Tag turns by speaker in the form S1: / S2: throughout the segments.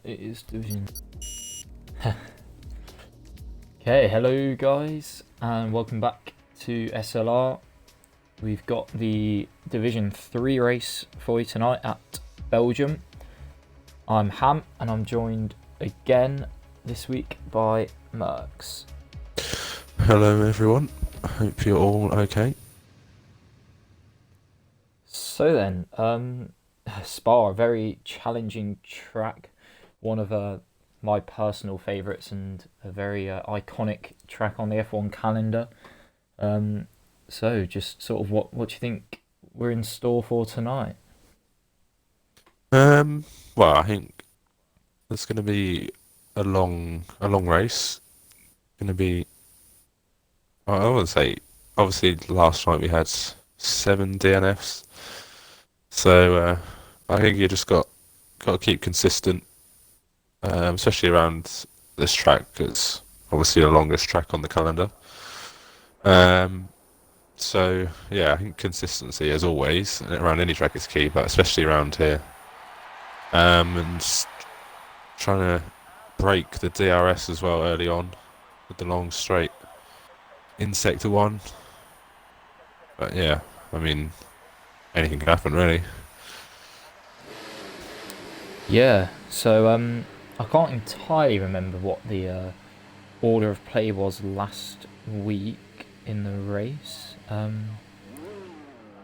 S1: It is Division. Okay, hello guys, and welcome back to SLR. We've got the Division 3 race for you tonight at Belgium. I'm Ham, and I'm joined again this week by Mercs.
S2: Hello everyone, I hope you're all okay.
S1: So then, Spa, a very challenging track, one of my personal favourites and a very iconic track on the F1 calendar. So just sort of what do you think we're in store for tonight?
S2: Well, I think it's going to be a long race. Going to be, I would say, obviously last night we had 7 DNFs, so I think you just got to keep consistent, especially around this track. It's obviously the longest track on the calendar. So yeah, I think consistency as always around any track is key, but especially around here. And trying to break the DRS as well early on with the long straight in sector 1. But yeah, I mean, anything can happen really.
S1: Yeah, so I can't entirely remember what the order of play was last week in the race. Don't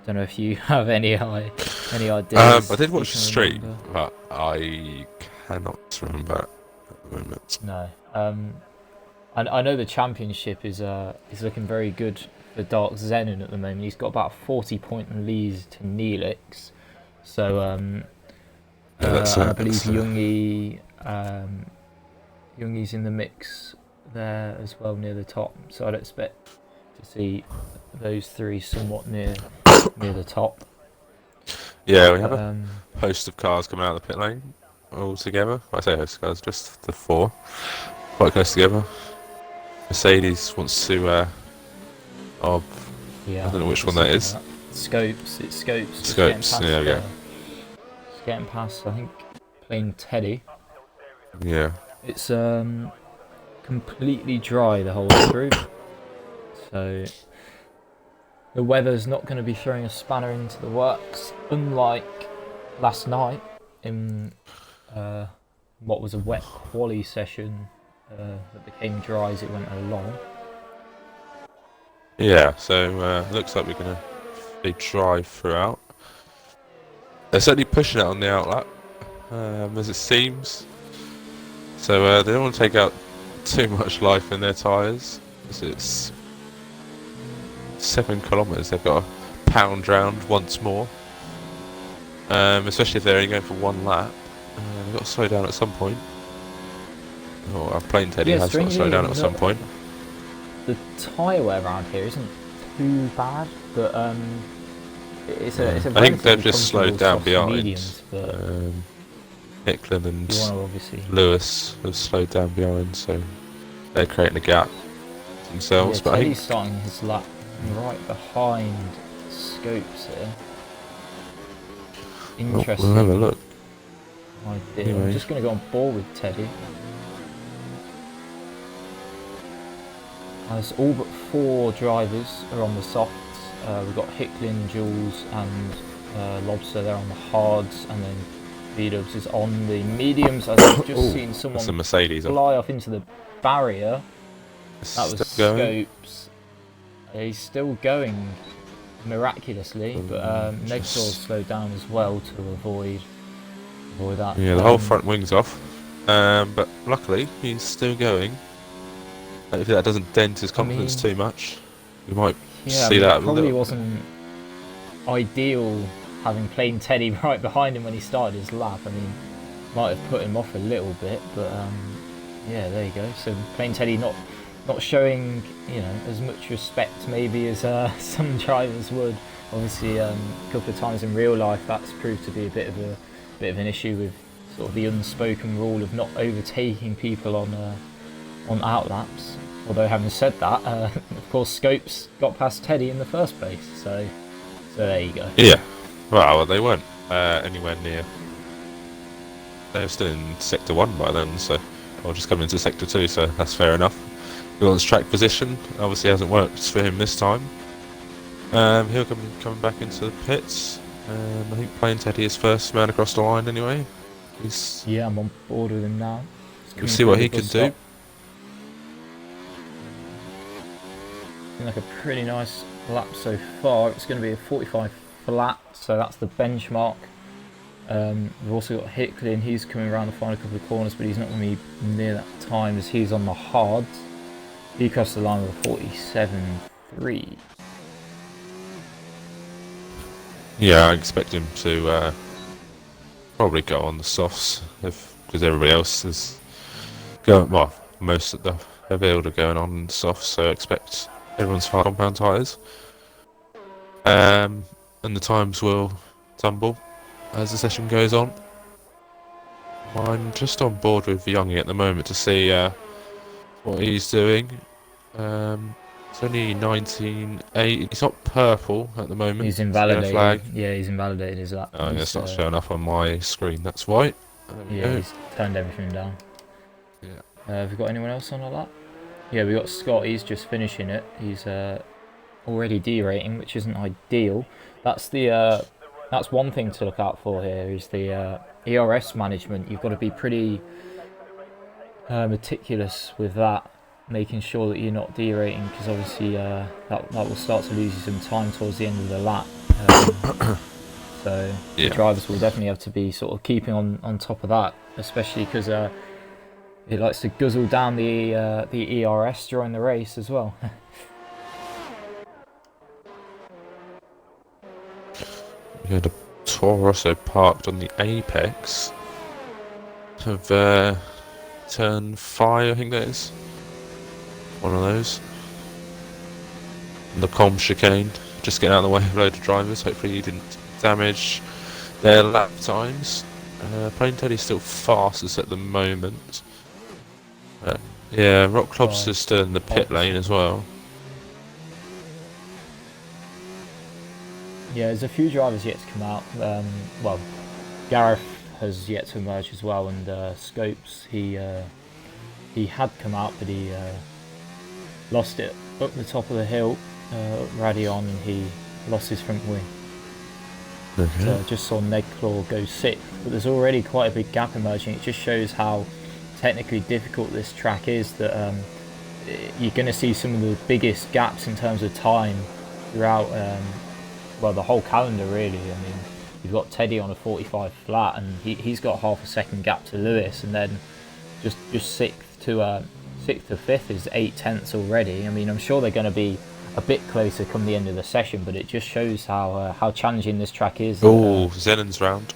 S1: know if you have any ideas.
S2: I did watch the stream,
S1: remember.
S2: but I cannot remember at the moment.
S1: No. I know the championship is looking very good for Dark Zenon at the moment. He's got about a 40-point lead to Neelix. So and I believe Jungi's in the mix there as well near the top. So I'd expect to see those three somewhat near the top.
S2: Yeah, we have a host of cars coming out of the pit lane all together. I say host of cars, just the 4, quite close together. Mercedes wants to
S1: Yeah,
S2: I don't know which one that is.
S1: Scopes. It's Scopes.
S2: Scopes. Yeah, yeah.
S1: It's getting past, I think, playing Teddy.
S2: Yeah.
S1: It's completely dry the whole through, so the weather's not going to be throwing a spanner into the works, unlike last night in what was a wet quali session that became dry as it went along.
S2: Yeah, so looks like we're going to be dry throughout. They're certainly pushing it on the outlap, as it seems. So they don't want to take out too much life in their tyres. It's 7 kilometres they've got to pound round once more. Especially if they're only going for 1 lap. They've got to slow down at some point. Oh, our plane Teddy has got to slow down at some point.
S1: The tyre wear around here isn't too bad, but it's a
S2: I think they've just slowed down behind.
S1: Mediums, but
S2: Hicklin and
S1: obviously
S2: Lewis have slowed down behind, so they're creating a gap themselves.
S1: Yeah,
S2: but
S1: Teddy's starting his lap right behind Scopes here. Interesting.
S2: We'll have a look.
S1: Idea.
S2: Anyway.
S1: I'm just going to go on board with Teddy. As all but 4 drivers are on the softs. We've got Hicklin, Jules and Lobster there on the hards, and then V-Dubs is on the mediums. I've just seen someone
S2: Mercedes
S1: fly off into the barrier. That was Scopes. He's still going miraculously, but Negstor's slowed down as well to avoid that.
S2: Yeah, the whole front wing's off, but luckily he's still going. Hopefully that doesn't dent his confidence too much. We might see that.
S1: It probably wasn't ideal having plain Teddy right behind him when he started his lap. I mean, might have put him off a little bit, but yeah, there you go. So plain Teddy not showing, as much respect maybe as some drivers would. Obviously, a couple of times in real life that's proved to be a bit of an issue with sort of the unspoken rule of not overtaking people on outlaps. Although having said that, of course Scopes got past Teddy in the first place, so there you go.
S2: Yeah, well they weren't anywhere near they're still in Sector 1 by then, so I'll just come into Sector 2, so that's fair enough. He wants track position, obviously hasn't worked for him this time. He'll coming back into the pits. I think Plain Teddy is first man across the line anyway.
S1: Yeah, I'm on board with him now.
S2: We'll see what he can do.
S1: Like a pretty nice lap so far. It's going to be a 45 flat, so that's the benchmark. We've also got Hickley, and he's coming around the final couple of corners, but he's not going to be near that time as he's on the hards. He crossed the line with a 47.3.
S2: Yeah, I expect him to probably go on the softs because everybody else is going. Well, most of the build are going on softs, so I expect everyone's fast compound tyres. And the times will tumble as the session goes on. I'm just on board with Youngie at the moment to see what he's doing. It's only 19.8. He's not purple at the moment.
S1: He's invalidated.
S2: Flag.
S1: Yeah, he's invalidated his lap.
S2: Oh, it's not showing up on my screen. That's white.
S1: Yeah, he's turned everything down.
S2: Yeah.
S1: Have we got anyone else on the lap? Yeah, we got Scott. He's just finishing it. He's already derating, which isn't ideal. That's the that's one thing to look out for here is the ERS management. You've got to be pretty meticulous with that, making sure that you're not derating, because obviously that will start to lose you some time towards the end of the lap. So the drivers will definitely have to be sort of keeping on top of that, especially because it likes to guzzle down the ERS during the race as well.
S2: We had a Toro also parked on the apex of turn 5, I think that is. One of those. And the comb chicane, just getting out of the way of a load of drivers. Hopefully he didn't damage their lap times. Plain Teddy's still fastest at the moment. Yeah, Rock Lobster's still in the pit lane as well.
S1: Yeah, there's a few drivers yet to come out. Well, Gareth has yet to emerge as well, and Scopes, he had come out, but he lost it up the top of the hill, Radion, and he lost his front wing. Okay. So I just saw Nedclaw go 6th, but there's already quite a big gap emerging. It just shows how technically difficult this track is, that you're going to see some of the biggest gaps in terms of time throughout well, the whole calendar really. I mean, you've got Teddy on a 45 flat, and he's got half a second gap to Lewis, and then just 6th to 5th is 8 tenths already. I mean, I'm sure they're going to be a bit closer come the end of the session, but it just shows how challenging this track is.
S2: Oh, Zenon's round.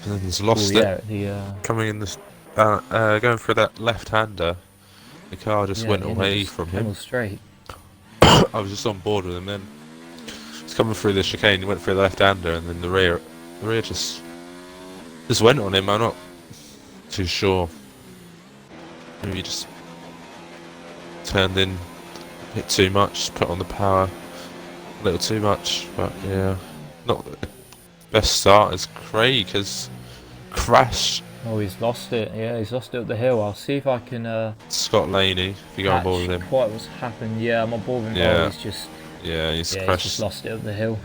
S2: Zenon's lost it. Coming in this, going for that left-hander, the car just went away from him.
S1: Straight.
S2: I was just on board with him then. He's coming through the chicane, he went for the left-hander, and then the rear just went on him. I'm not too sure. Maybe he just turned in a bit too much, put on the power a little too much, but yeah, not the best start as Craig has crashed.
S1: Oh, he's lost it. Yeah, he's lost it up the hill. I'll see if I can.
S2: Scott Laney, if you go on board with him.
S1: Quite what's happened. Yeah, I'm on board with him.
S2: Yeah.
S1: Oh, he's just.
S2: Yeah, he's crashed.
S1: He's just lost it up the hill.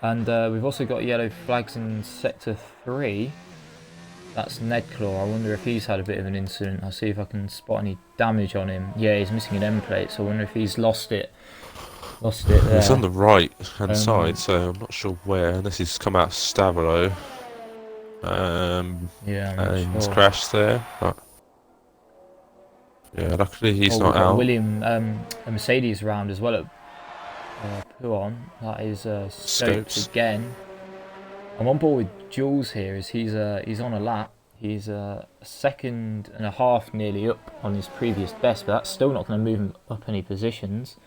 S1: And we've also got yellow flags in sector 3. That's Nedclaw. I wonder if he's had a bit of an incident. I'll see if I can spot any damage on him. Yeah, he's missing an end plate, so I wonder if he's lost it. There.
S2: It's on the right hand side, so I'm not sure where, unless he's come out of Stabilo. And he's crashed there. But yeah, luckily he's not out.
S1: William, a Mercedes round as well at Puon. That is Scopes again. I'm on board with Jules here, as he's on a lap. He's a second and a half nearly up on his previous best, but that's still not going to move him up any positions.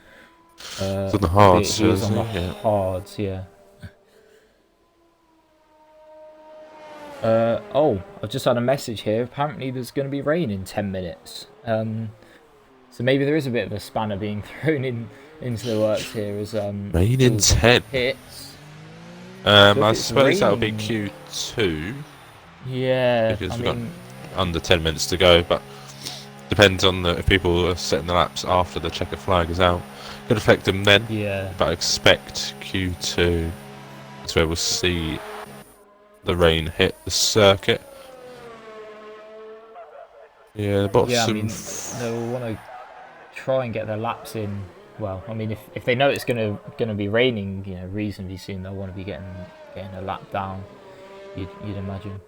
S2: It's on the hards,
S1: he's on the hards, yeah. I've just had a message here. Apparently there's going to be rain in 10 minutes. So maybe there is a bit of a spanner being thrown into the works here as
S2: rain in 10
S1: hits. So if
S2: I
S1: it's
S2: suppose that'll be
S1: raining,
S2: Q2
S1: yeah,
S2: because
S1: I
S2: we've got
S1: mean,
S2: under 10 minutes to go, but depends on if people are setting the laps after the checker flag is out. Could affect them then,
S1: yeah,
S2: but I expect Q2 is where we'll see the rain hit the circuit. Yeah, the
S1: yeah. I
S2: bottom.
S1: mean, they'll want to try and get their laps in. Well, I mean, if they know it's gonna be raining, reasonably soon, they'll want to be getting a lap down. You'd imagine.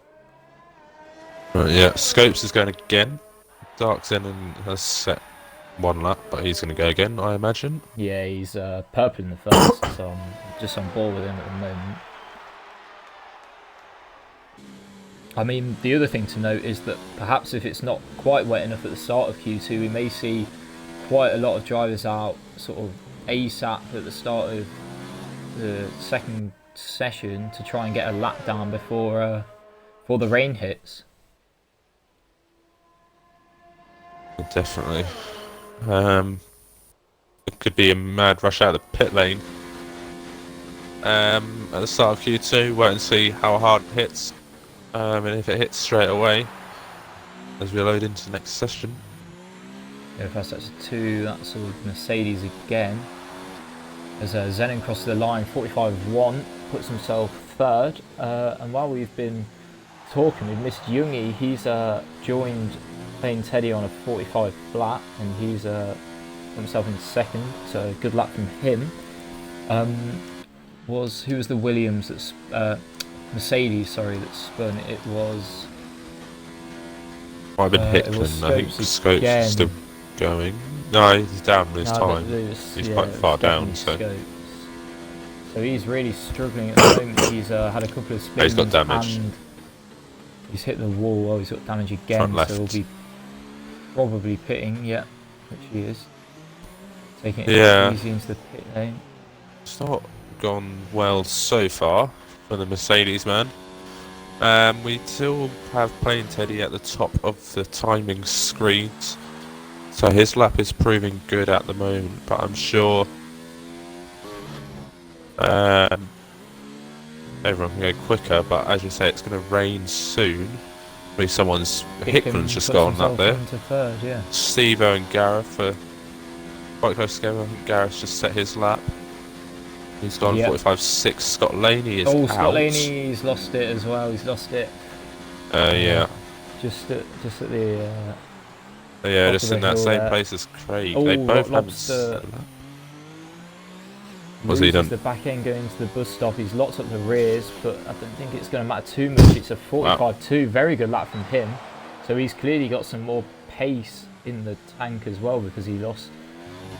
S2: Right, yeah, Scopes is going again. Dark's in and has set one lap, but he's going to go again, I imagine.
S1: Yeah, he's purple in the first, so I'm just on board with him at the moment. I mean, the other thing to note is that perhaps if it's not quite wet enough at the start of Q2, we may see quite a lot of drivers out sort of ASAP at the start of the second session to try and get a lap down before the rain hits.
S2: Definitely. It could be a mad rush out of the pit lane. At the start of Q2, wait and see how hard it hits. And if it hits straight away, as we load into the next session.
S1: Yeah, first that's a 2, that's a Mercedes again. As Zenon crosses the line, 45.1, puts himself third. And while we've been talking, we've missed Jungi. He's joined Plain Teddy on a 45 flat, and he's put himself in second. So good luck from him. Who was the Williams that's Mercedes? Sorry, that spun. It was.
S2: Might have been Hickman. I think Scopes is still going. No, he's down this time. He's quite far down, so.
S1: Scopes. So he's really struggling at the moment. He's had a couple of spins.
S2: He's got damage.
S1: And he's hit the wall. Oh, he's got damage again.
S2: Front
S1: So he'll be probably pitting. Yeah, which he is. Taking it easy into the pit lane.
S2: It's not gone well so far for the Mercedes man. We still have Plain Teddy at the top of the timing screens. So his lap is proving good at the moment, but I'm sure everyone can go quicker, but as you say, it's going to rain soon. Maybe Hickman's just gone up there.
S1: Third, yeah.
S2: Steve-O and Gareth are quite close together. I think Gareth's just set his lap. He's gone 45.6. Scott Laney is out.
S1: Scott Laney's lost it as well. He's lost it.
S2: Yeah.
S1: Just at the.
S2: Yeah, just in that same place as Craig. They both have. What's he done?
S1: The back end going to the bus stop. He's locked up the rears, but I don't think it's going to matter too much. It's a 45.2. Very good lap from him. So he's clearly got some more pace in the tank as well, because he lost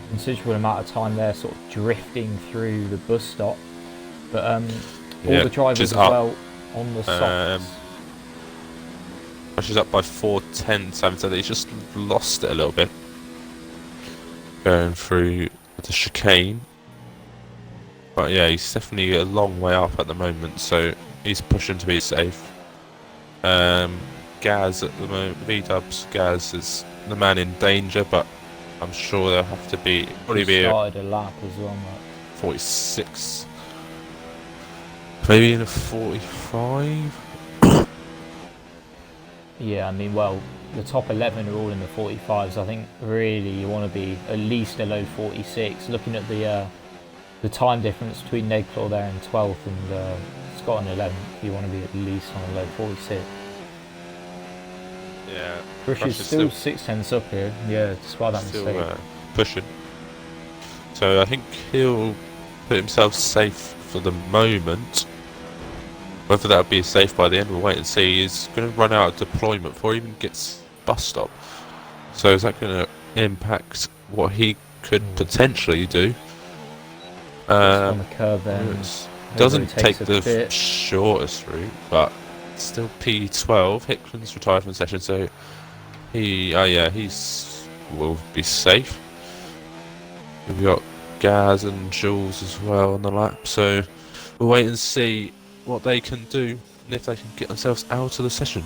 S1: a considerable amount of time there, sort of drifting through the bus stop. But all the drivers as well on the softs.
S2: She's up by 4/10, so he's just lost it a little bit. Going through the chicane. But yeah, he's definitely a long way up at the moment, so he's pushing to be safe. Gaz at the moment, V-Dubs, Gaz is the man in danger, but I'm sure there'll have to probably be
S1: started a lap as well, Mark.
S2: 46. Maybe in a 45?
S1: Yeah, I mean, well, the top 11 are all in the 45s. I think really you want to be at least a low 46. Looking at the time difference between Nagclaw there in 12th and Scott in 11th, you want to be at least on a low 46.
S2: Yeah.
S1: Crush is still 6/10 up here, yeah, despite that mistake.
S2: Pushing. So I think he'll put himself safe for the moment. Whether that'll be safe by the end, we'll wait and see. He's going to run out of deployment before he even gets bus stop. So is that going to impact what he could potentially do?
S1: On the curve then.
S2: Doesn't take the shortest route, but still P12. Hickman's retired from the session, so he's will be safe. We've got Gaz and Jules as well on the lap, so we'll wait and see what they can do and if they can get themselves out of the session.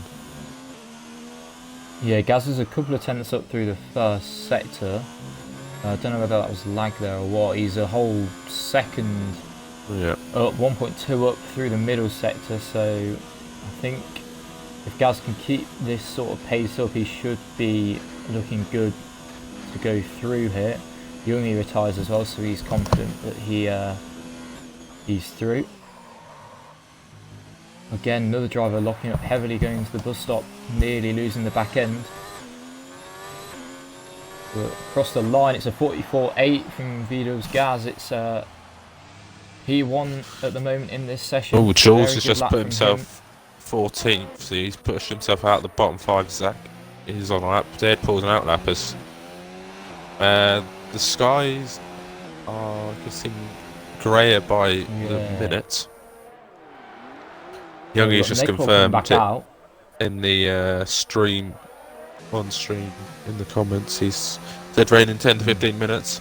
S1: Yeah, Gaz is a couple of tenths up through the first sector. I don't know whether that was lag there or what. He's a whole second
S2: Yeah.
S1: Up 1.2 up through the middle sector, so I think if Gaz can keep this sort of pace up, he should be looking good to go through here. Youngie retires as well, so he's confident that he's through. Again, another driver locking up heavily, going to the bus stop, nearly losing the back end. But across the line, it's a 44.8 from Vidal's Gaz. It's P1 at the moment in this session.
S2: Oh, Jules has just put himself 14th, so he's pushed himself out the bottom 5. Zach is on a lap. Deadpool's an outlappers. The skies are getting greyer by the minute. Youngie's just confirmed it in the stream, on stream, in the comments. He's said rain in 10 to 15 minutes.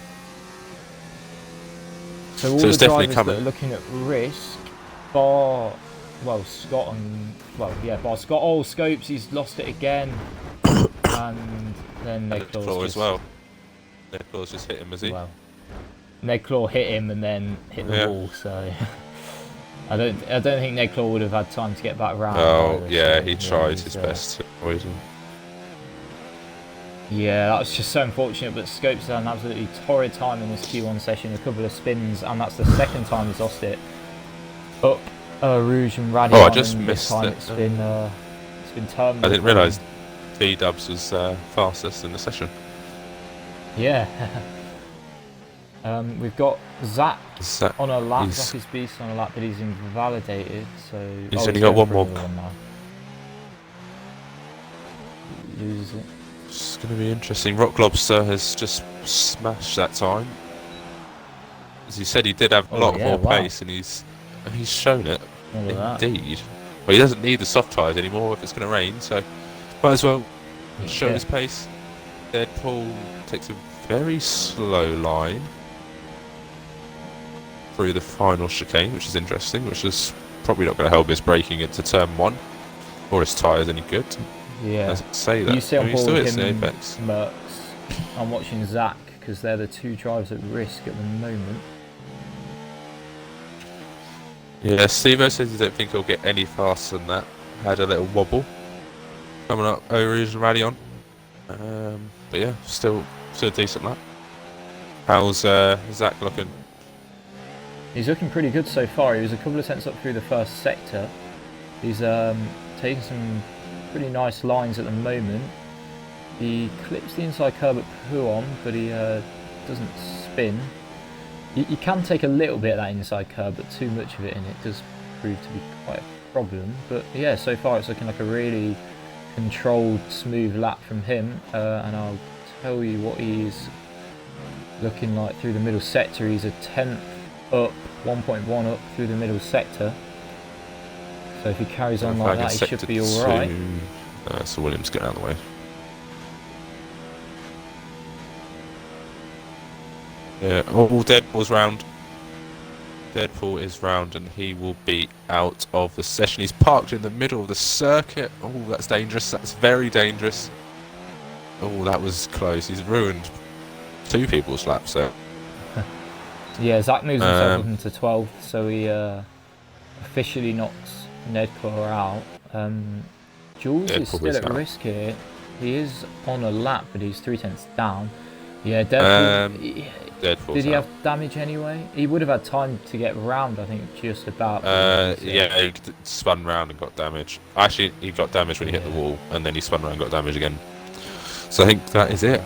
S1: So all the drivers that are looking at risk, bar Scott bar Scott. Oh, Scopes, he's lost it again. And then Nedclaw
S2: as well. Nedclaw's just hit him, has he?
S1: Well, Nedclaw hit him and then hit the wall, so I don't think Nedclaw would have had time to get back round.
S2: Oh, yeah, he tried his best to avoid him.
S1: Yeah, that was just so unfortunate, but Scopes had an absolutely torrid time in this Q1 session, a couple of spins, and that's the second time he's lost it. Up Rouge and Radion.
S2: Oh, I just missed it.
S1: It's been terminal.
S2: I didn't realise V-Dubs was fastest in the session.
S1: Yeah. We've got Zach on a lap. Zach is beast on a lap, but he's invalidated. So
S2: he's only got one more.
S1: Loses it.
S2: It's going to be interesting. Rock Lobster has just smashed that time. As he said, he did have a lot more pace, and he's shown it. Indeed. Well, he doesn't need the soft tyres anymore if it's going to rain, so might as well show his pace. Deadpool takes a very slow line through the final chicane, which is interesting, which is probably not going to help his braking into turn 1, or his tyres any good.
S1: Yeah,
S2: doesn't say that.
S1: You see on board him and
S2: Apex.
S1: Merckx. I'm watching Zach because they're the two drivers at risk at the moment.
S2: Yeah, Steve-O says he don't think he'll get any faster than that. Had a little wobble coming up Rouge and Radion. But yeah, still a decent lap. How's Zach looking?
S1: He's looking pretty good so far. He was a couple of cents up through the first sector. He's taking some pretty nice lines at the moment. He clips the inside curb at Puon, but he doesn't spin. You can take a little bit of that inside curb, but too much of it in it does prove to be quite a problem. But yeah, so far it's looking like a really controlled, smooth lap from him, and I'll tell you what he's looking like through the middle sector. He's a 10th up, 1.1 up through the middle sector. So if he carries on like that, he should be alright.
S2: So Williams get out of the way. Yeah, Deadpool's round. Deadpool is round and he will be out of the session. He's parked in the middle of the circuit. Oh, that's dangerous. That's very dangerous. Oh, that was close. He's ruined 2 people's laps there.
S1: Yeah, Zach moves himself up into 12th, so he officially knocks Nedclaw out. Jules is still at risk here. He is on a lap, but he's 3/10 down. Yeah, Deadpool. Did he have damage anyway? He would have had time to get round, I think, just about.
S2: Yeah, he spun round and got damage. Actually, he got damage when he hit the wall, and then he spun round and got damage again. So I think that is it.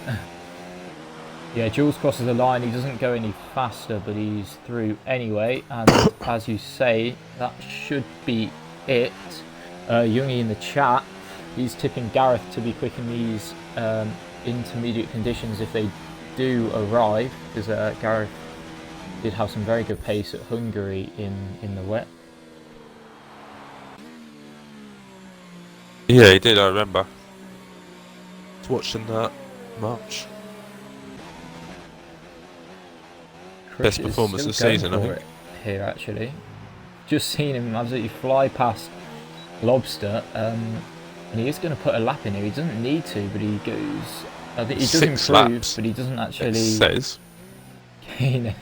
S1: Yeah, Jules crosses the line. He doesn't go any faster, but he's through anyway. And as you say, that should be it. Youngie in the chat, he's tipping Gareth to be quick in these intermediate conditions if they do arrive, because Gareth did have some very good pace at Hungary in the wet.
S2: Yeah, he did, I remember. Watching that much.
S1: Chris
S2: best performance of the season, I think.
S1: Here, actually. Just seen him absolutely fly past Lobster, and he is going to put a lap in here. He doesn't need to, but he goes. I think he does improve, but he doesn't actually
S2: says
S1: gain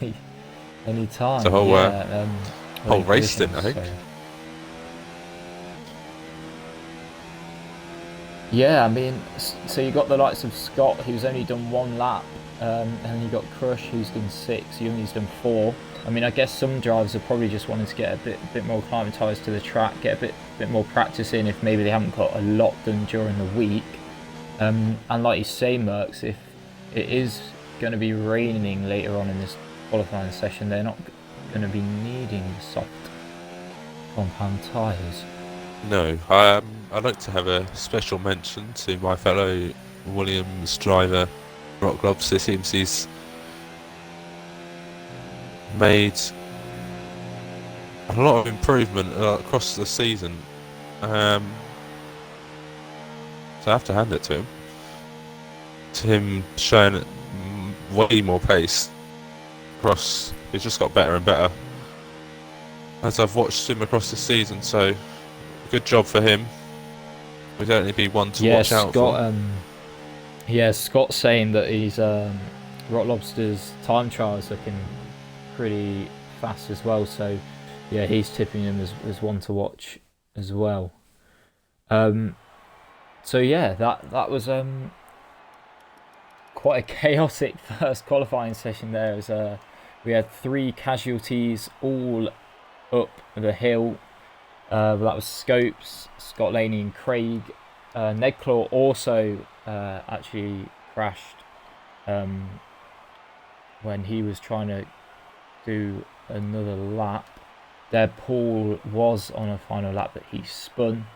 S1: Any
S2: It's a
S1: time,
S2: whole
S1: yeah.
S2: whole
S1: Late
S2: race stint, I
S1: positions,
S2: think.
S1: so. Yeah, I mean, so you got the likes of Scott, who's only done 1 lap, and then you got Crush, who's done 6. Youngie's done 4. I mean, I guess some drivers are probably just wanting to get a bit more acclimatised to the track, get a bit more practice in if maybe they haven't got a lot done during the week. And like you say, Mercs, if it is going to be raining later on in this qualifying session, they're not going to be needing soft compound tyres.
S2: No, I'd like to have a special mention to my fellow Williams driver, Rock Lobster. It seems he's made a lot of improvement across the season. So I have to hand it to him. To him showing way more pace across. He's just got better and better as I've watched him across the season. So good job for him. We'd only be one to watch out for.
S1: Scott's saying that he's Rock Lobster's time trial is looking pretty fast as well. So yeah, he's tipping him as one to watch as well. So yeah, that was quite a chaotic first qualifying session there. As we had 3 casualties all up the hill. That was Scopes, Scott Laney and Craig. Nedclaw also actually crashed when he was trying to do another lap. There, Paul was on a final lap, but he spun.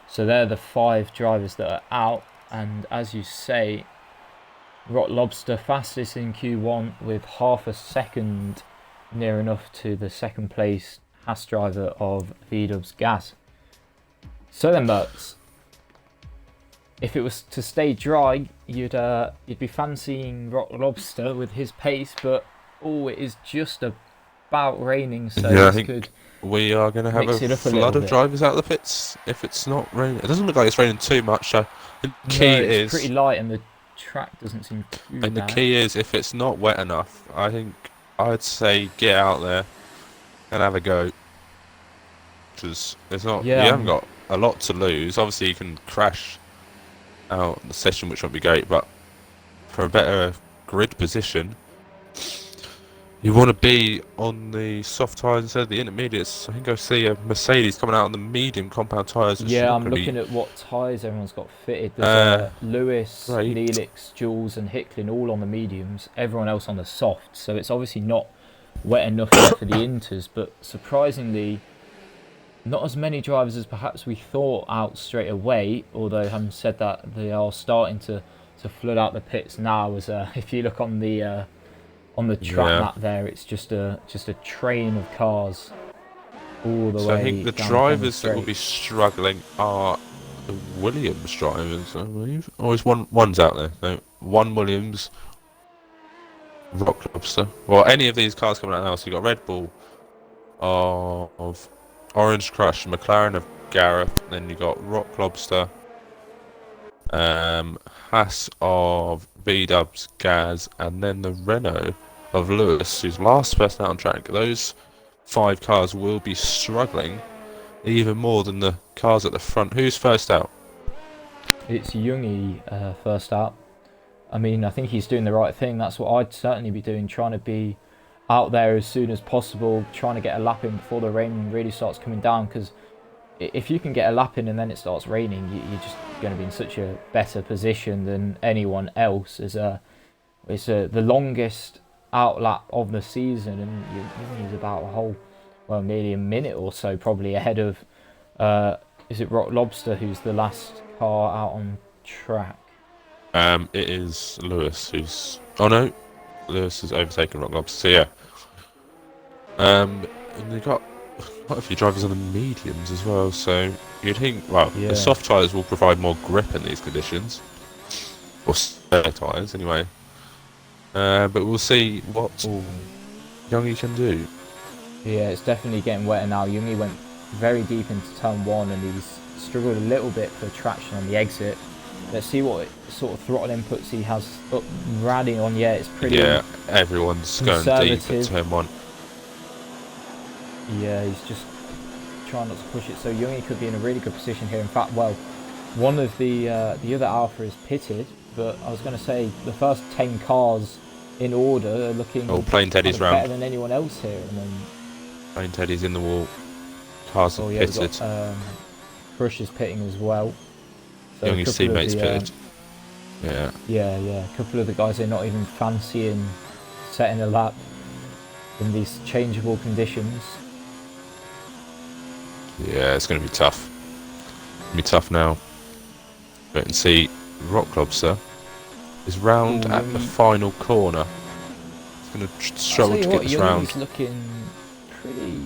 S1: So they're the 5 drivers that are out. And as you say, Rock Lobster fastest in Q1 with half a second near enough to the second place Haas driver of VW's Gas. So then, Mertz, if it was to stay dry, you'd be fancying Rock Lobster with his pace, but it is just about raining, so
S2: Yeah, I
S1: this
S2: think
S1: could
S2: we are going to have
S1: mix it
S2: a
S1: up a
S2: flood
S1: little
S2: of
S1: bit.
S2: drivers out of the pits if it's not raining. It doesn't look like it's raining too much. So the key
S1: it's
S2: is,
S1: pretty light and the track doesn't seem too
S2: and the
S1: bad.
S2: key is, if it's not wet enough, I think I'd say get out there and have a go. Because it's not, you haven't got a lot to lose. Obviously, you can crash out the session, which won't be great, but for a better grid position, you want to be on the soft tyres instead of the intermediates. I think I see a Mercedes coming out on the medium compound tyres.
S1: Yeah, I'm looking at what tyres everyone's got fitted. There's Lewis,
S2: right.
S1: Neelix, Jules and Hicklin all on the mediums, everyone else on the soft. So it's obviously not wet enough yet for the inters, but surprisingly, not as many drivers as perhaps we thought out straight away, although having said that, they are starting to flood out the pits now. As if you look on the track map there, it's just a train of cars all the way.
S2: So I think the drivers that will be struggling are the Williams drivers, I believe. Or is one's out there? No, one Williams, Rock Lobster. Well, any of these cars coming out now. So you got Red Bull of Orange Crush, McLaren of Gareth, then you got Rock Lobster, Haas of VW's Gaz, and then the Renault of Lewis, who's last person out on track. Those 5 cars will be struggling even more than the cars at the front. Who's first out?
S1: It's Jungi first out. I mean, I think he's doing the right thing. That's what I'd certainly be doing, trying to be out there as soon as possible, trying to get a lap in before the rain really starts coming down, because if you can get a lap in and then it starts raining, you're just going to be in such a better position than anyone else. It's the longest out lap of the season, and you're about nearly a minute or so probably ahead of is it Rock Lobster, who's the last car out on track?
S2: It is Lewis who's... Oh no, Lewis has overtaken Rock Lobster, so yeah. And they've got quite a few drivers on the mediums as well, so you'd think, the soft tyres will provide more grip in these conditions. Or spare tyres, anyway. But we'll see what Youngie can do.
S1: Yeah, it's definitely getting wetter now. Youngie went very deep into turn 1 and he's struggled a little bit for traction on the exit. Let's see what sort of throttle inputs he has up running on. Yeah, it's pretty
S2: everyone's going deep at turn 1.
S1: Yeah, he's just trying not to push it. So Youngie could be in a really good position here. In fact, well, one of the other Alpha is pitted, but I was going to say the first 10 cars in order are looking
S2: Oh, Plain
S1: kind
S2: Teddy's
S1: of
S2: round.
S1: better than anyone else here at the moment.
S2: Plain Teddy's in the wall. Cars
S1: Oh
S2: are
S1: yeah, we've
S2: pitted.
S1: got Crush is pitting as well. So
S2: Youngie's teammates pitted. Yeah.
S1: Yeah, a couple of the guys are not even fancying setting a lap in these changeable conditions.
S2: Yeah, it's going to be tough. It'll be tough now. Wait and see. Rock Lobster is round at the final corner. It's going to struggle to get this round.
S1: Youngie's looking pretty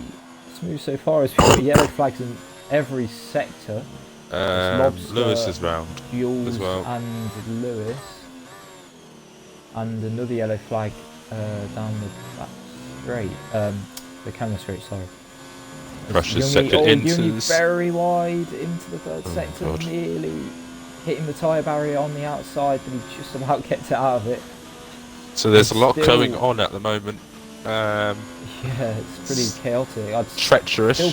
S1: smooth so far. As we've got yellow flags in every sector. Lobster,
S2: Lewis is round
S1: Jules
S2: as well.
S1: And Lewis. And another yellow flag down the back straight. The camera straight, sorry.
S2: Russia's sector into
S1: Youngie very wide into the third sector,
S2: God.
S1: nearly hitting the tyre barrier on the outside, but he just about gets it out of it.
S2: So there's a lot going on at the moment.
S1: Yeah, it's pretty chaotic. I'd
S2: treacherous.
S1: Still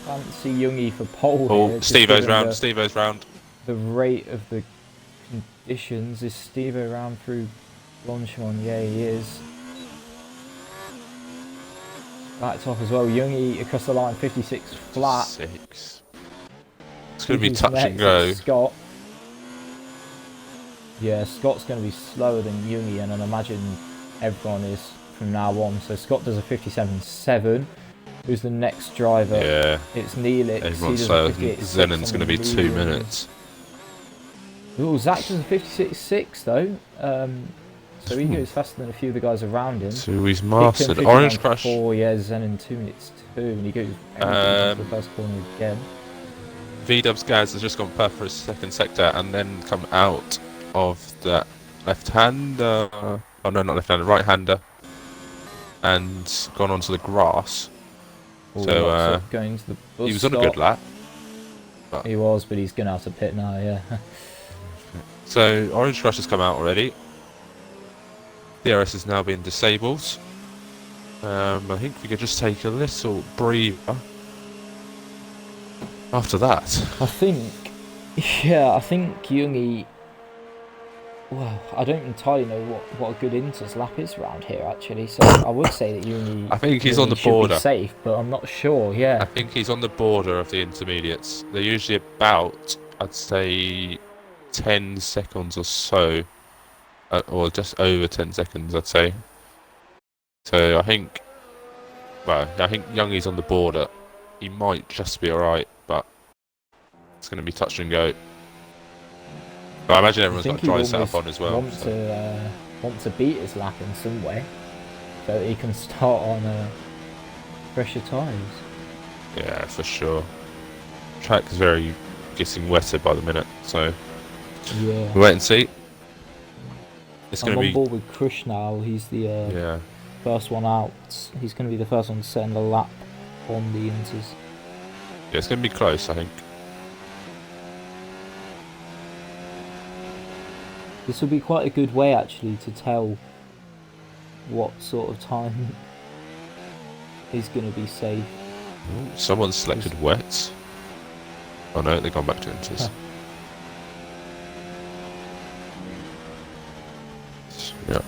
S1: fancy Youngie for pole.
S2: Oh,
S1: here,
S2: Steve-O's round. Steve-O's round.
S1: The rate of the conditions. Is Steve-O round through Blanchimon? Yeah, he is. Backed off as well. Youngie across the line, 56 flat.
S2: 6. It's going to be touch and go.
S1: Scott. Yeah, Scott's going to be slower than Youngie, and I imagine everyone is from now on. So Scott does a 57.7. Who's the next driver?
S2: Yeah.
S1: It's Neelix.
S2: Everyone's slower. Zenon's going to be 2 minutes.
S1: Oh, Zach does a 56.6 though. So he goes faster than a few of the guys around him.
S2: So he's mastered. Orange Crush.
S1: Yeah, Zenon 2 minutes 2, and he goes into the first corner again.
S2: V-Dub's Gaz has just gone purple for his second sector and then come out of the left-hander. Oh no, not left-hander, right-hander. And gone onto the grass.
S1: Ooh,
S2: So
S1: going to the bus
S2: he was on
S1: stop.
S2: a good lap.
S1: He was, but he's going to have to pit now, yeah.
S2: So Orange Crush has come out already. DRS is now being disabled. I think we could just take a little breather after that.
S1: I think Youngie. Well, I don't entirely know what a good inters lap is around here actually. So I would say that Youngie.
S2: I think he's on the
S1: should
S2: border.
S1: Be safe, but I'm not sure. Yeah.
S2: I think he's on the border of the intermediates. They're usually about, I'd say, 10 seconds or so, or just over 10 seconds, I'd say. So I think Youngie's on the border. He might just be alright, but it's going to be touch and go. But I imagine everyone's got dry setup on as well.
S1: Want to beat his lap in some way, so that he can start on fresher tyres.
S2: Yeah, for sure. Track is getting wetter by the minute, so
S1: yeah.
S2: We'll wait and see. It's
S1: I'm
S2: going to be
S1: on board with Crush now. He's the first one out. He's going to be the first one to set in the lap on the inters.
S2: Yeah, it's going to be close, I think.
S1: This will be quite a good way actually to tell what sort of time is going to be safe.
S2: Ooh, someone's selected wets. Oh no, they've gone back to inters. Yeah.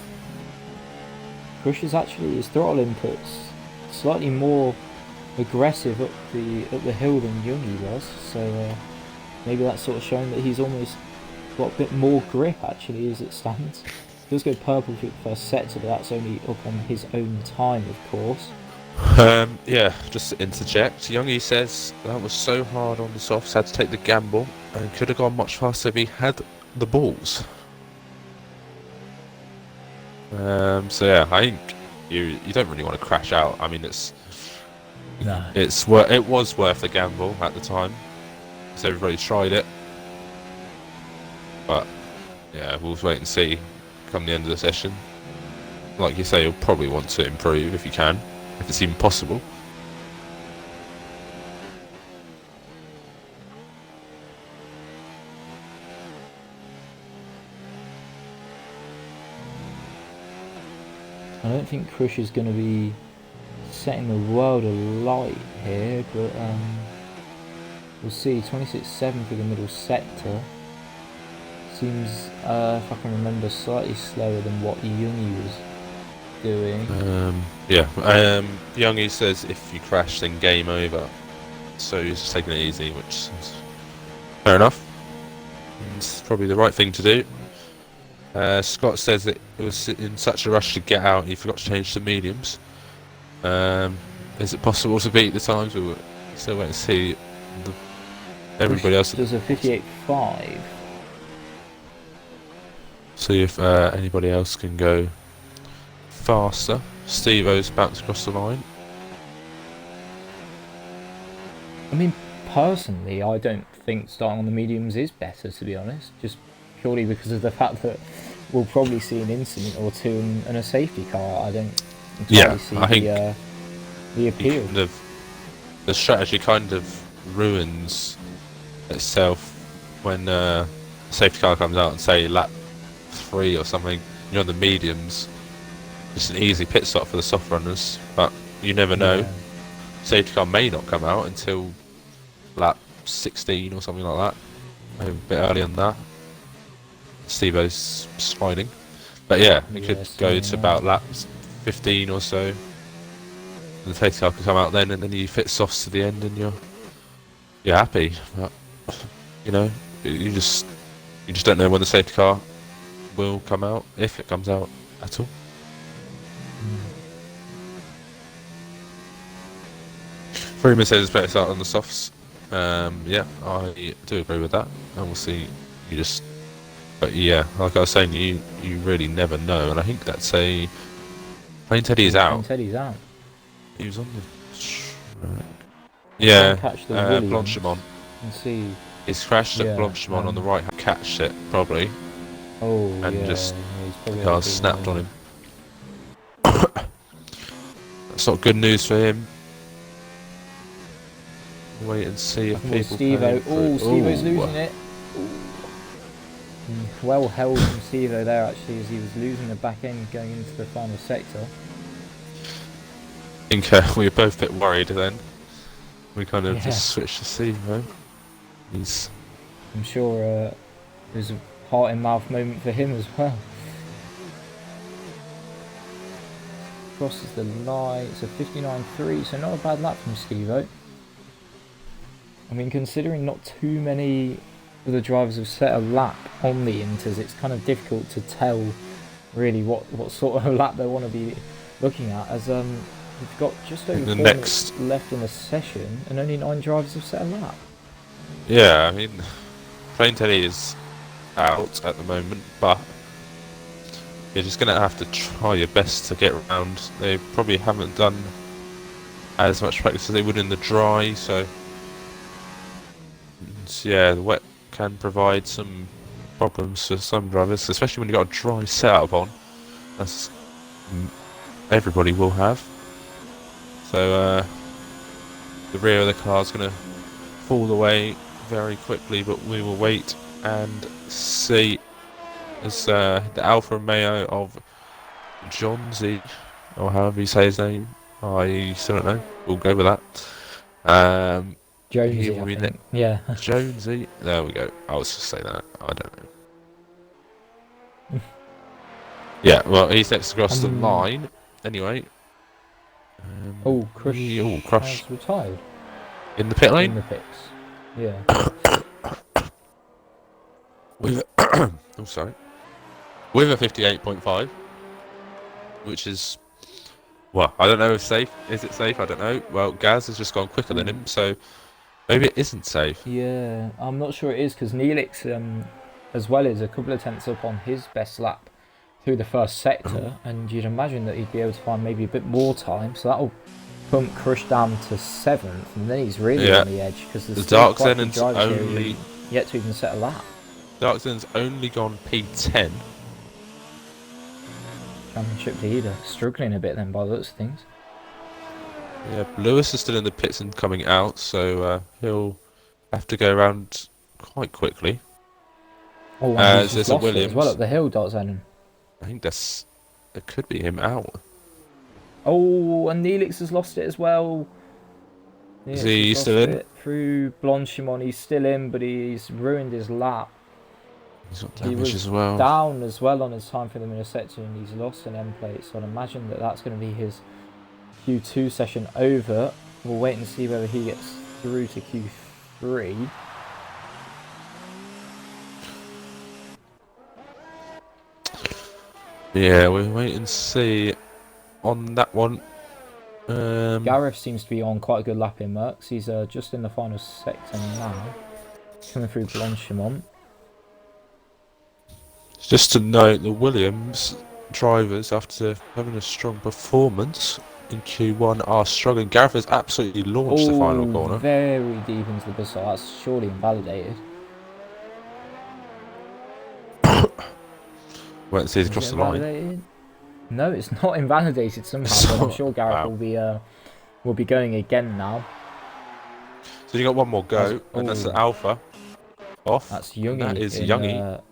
S1: Crush is actually, his throttle inputs slightly more aggressive up the hill than Youngie was, so maybe that's sort of showing that he's almost got a bit more grip actually as it stands. He does go purple for the first sector, but that's only up on his own time, of course.
S2: Yeah, just to interject, Youngie says that was so hard on the softs, had to take the gamble, and could have gone much faster if he had the balls. So yeah, I think you don't really want to crash out. I mean, it was worth the gamble at the time, so everybody tried it. But yeah, we'll wait and see come the end of the session. Like you say, you'll probably want to improve if you can, if it's even possible.
S1: I don't think Crush is going to be setting the world alight here, but we'll see. 26.7 for the middle sector. Seems, if I can remember, slightly slower than what Youngie was doing.
S2: Youngie says if you crash, then game over. So he's just taking it easy, which is fair enough. It's probably the right thing to do. Scott says that it was in such a rush to get out, he forgot to change to mediums. Is it possible to beat the times? We'll still wait and see. Everybody else
S1: does a 58.5.
S2: See if anybody else can go faster. Steve-O's bounced across the line.
S1: I mean, personally, I don't think starting on the mediums is better, to be honest. Just purely because of the fact that we'll probably see an incident or two and a safety car. I don't entirely see the appeal.
S2: The strategy kind of ruins itself when a safety car comes out and say lap 3 or something. You're on the mediums. It's an easy pit stop for the soft runners, but you never know.
S1: Yeah.
S2: Safety car may not come out until lap 16 or something like that. Maybe a bit earlier than that. Steve-O's sliding. But yeah, it could go to about lap 15 or so. And the safety car could come out then, and then you fit softs to the end and you're happy. But, you know, you just don't know when the safety car will come out, if it comes out at all. Freeman says it's better to start on the softs. Yeah, I do agree with that. And we'll see. But yeah, like I was saying, you really never know. And I think that's a Plain Teddy is out.
S1: Plain Teddy's out.
S2: He was on the track. Yeah, Blanchimont.
S1: And see.
S2: He's crashed at Blanchimont on the right. Catched it probably.
S1: Oh,
S2: and just the car snapped on him. That's not good news for him. Wait and see if people.
S1: Steve-O. Oh, Steve-O's losing it. Well held from Steve-O there actually, as he was losing the back end going into the final sector.
S2: I think we were both a bit worried then. We kind of just switched to Steve-O.
S1: I'm sure it was a heart in mouth moment for him as well. Crosses the line. It's a 59.3, so not a bad lap from Steve-O. I mean, considering not too many of the drivers have set a lap on the Inters, it's kind of difficult to tell really what sort of lap they want to be looking at, as we've got just over 4 minutes left in the session and only 9 drivers have set a lap.
S2: Yeah, I mean, Plain Teddy is out at the moment, but you're just going to have to try your best to get around. They probably haven't done as much practice as they would in the dry, so yeah, the wet can provide some problems for some drivers, especially when you've got a dry setup on. That's everybody will have. So the rear of the car is going to fall away very quickly, but we will wait and see as the Alfa Romeo of Jonesy, or however you say his name, I still don't know. We'll go with that.
S1: Jonesy, I think. Yeah.
S2: Jonesy. There we go. I was just saying that. I don't know. Yeah, well, he's next across the line. Anyway.
S1: Crush has retired.
S2: In the pit lane?
S1: In the pits. Yeah.
S2: With sorry. With a 58.5, which is, well, I don't know if safe. Is it safe? I don't know. Well, Gaz has just gone quicker than him, so maybe it isn't safe.
S1: Yeah, I'm not sure it is, because Neelix, as well, is a couple of tenths up on his best lap through the first sector, and you'd imagine that he'd be able to find maybe a bit more time, so that'll bump Crush down to 7th, and then he's really on the edge, because the
S2: Dark Zenon's only
S1: yet to even set a lap.
S2: Dark Zenon's only gone P10.
S1: Championship leader, struggling a bit then by the looks of things.
S2: Yeah, Lewis is still in the pits and coming out, so he'll have to go around quite quickly.
S1: Oh, and he's lost it as well up the hill, Dark Zenon.
S2: I think it could be him out.
S1: Oh, and Neelix has lost it as well.
S2: Is
S1: Neelix
S2: he
S1: has
S2: still
S1: lost
S2: in?
S1: it through Blanchimont. He's still in, but he's ruined his lap.
S2: He's got
S1: He
S2: damage
S1: was
S2: as well.
S1: down as well on his time for the Minnesota, and he's lost an end plate. So I'd imagine that that's going to be his Q2 session over. We'll wait and see whether he gets through to Q3.
S2: Yeah, we'll wait and see on that one.
S1: Gareth seems to be on quite a good lap in Mercs. He's just in the final sector now, coming through Blanchimont.
S2: Just to note, the Williams drivers, after having a strong performance in Q1, are struggling. Gareth has absolutely launched the final corner.
S1: Very deep into the bus stop. That's surely invalidated.
S2: Wait and see
S1: Is
S2: it across
S1: it
S2: the line.
S1: invalidated? No, it's not invalidated somehow, but I'm sure Gareth will be going again now.
S2: So you got one more go, and that's the Alpha off.
S1: That's Youngie.
S2: That is Youngie.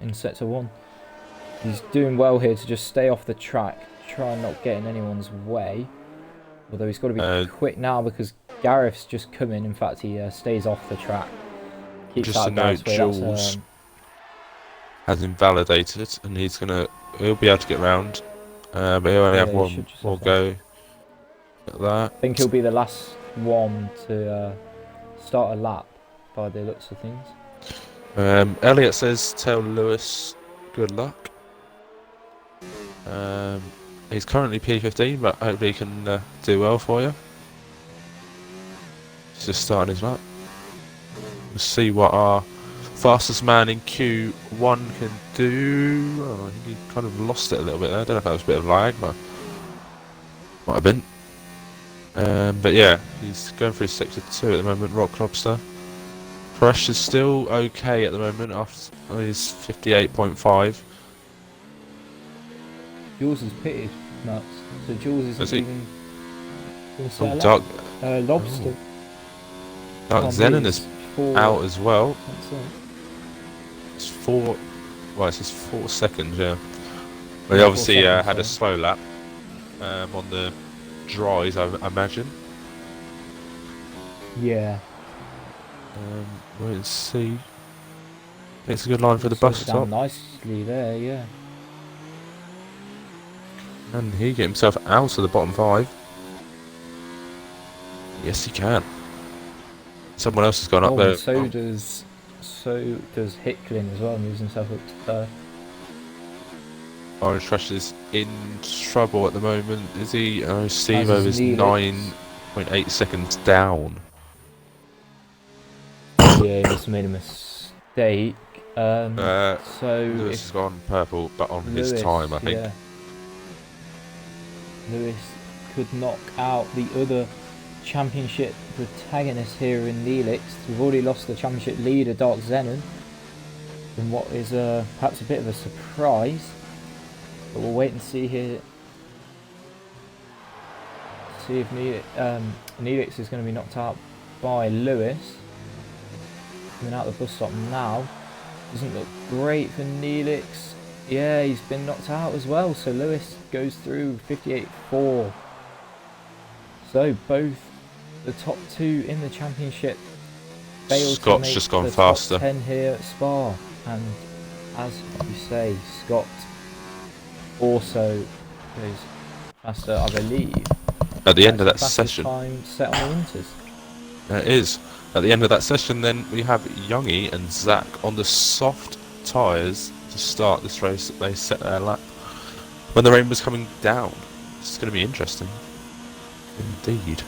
S1: In sector 1. He's doing well here to just stay off the track, try and not get in anyone's way. Although he's got to be quick now because Gareth's just come in. In fact, he stays off the track. Keeps
S2: Just to note, Jules has invalidated, and he'll be able to get round, but he'll only have one more go at that.
S1: I think he'll be the last one to start a lap by the looks of things.
S2: Elliot says tell Lewis good luck. He's currently P15, but hopefully he can do well for you. He's just starting his lap. We'll see what our fastest man in Q1 can do. Oh, I think he kind of lost it a little bit there. I don't know if that was a bit of lag, but might have been. But yeah, he's going through sector 2 at the moment, Rock Lobster. Pressure's still okay at the moment after he's 58.5.
S1: Jules is pitted, nuts. So Jules isn't even
S2: Dark
S1: Lobster.
S2: Dark Zenon is out as well. It's 4. Well, it says 4 seconds, yeah. But he obviously had a slow lap on the dries, I imagine.
S1: Yeah.
S2: Wait and see. It's a good line for the bus stop.
S1: Nicely there, yeah.
S2: And he get himself out of the bottom 5. Yes, he can. Someone else has gone up there.
S1: And so does Hicklin as well. Moves himself up to 3rd.
S2: Orange Trash is in trouble at the moment. Is he? Steve is 9.8 seconds down.
S1: Yeah, he just made a mistake. So
S2: Lewis has gone purple, but on his time, I think. Yeah.
S1: Lewis could knock out the other championship protagonist here in Neelix. We've already lost the championship leader, Dark Zenon, in what is perhaps a bit of a surprise. But we'll wait and see here. See if Neelix is going to be knocked out by Lewis. Coming out the bus stop now. Doesn't look great for Neelix. Yeah, he's been knocked out as well. So Lewis goes through 58.4. So both the top 2 in the championship failed to make
S2: just gone
S1: the
S2: faster.
S1: Top 10 here at Spa. And as you say, Scott also goes faster, I believe.
S2: At the end of that session.
S1: Time set on the Winters.
S2: It is. At the end of that session, then we have Youngie and Zach on the soft tyres to start this race. They set their lap when the rain was coming down. It's going to be interesting. Indeed.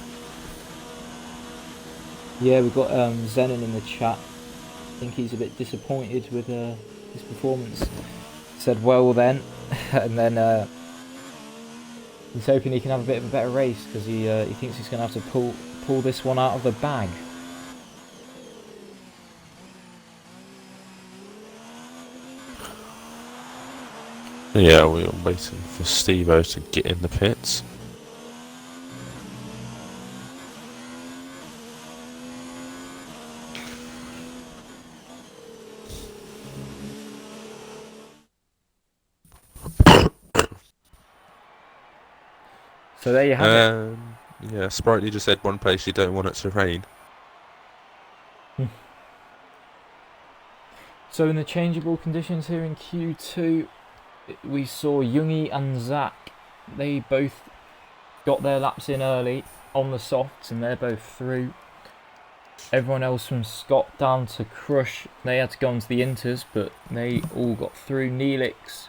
S1: Yeah, we've got Zenon in the chat. I think he's a bit disappointed with his performance. He said, well then, and then he's hoping he can have a bit of a better race because he thinks he's going to have to pull this one out of the bag.
S2: Yeah, we're waiting for Steve-O to get in the pits.
S1: So there you have it.
S2: Yeah, Sprightly just said one place you don't want it to rain.
S1: So in the changeable conditions here in Q2, we saw Youngie and Zach. They both got their laps in early on the softs, and they're both through. Everyone else from Scott down to Crush, they had to go onto the inters, but they all got through. Neelix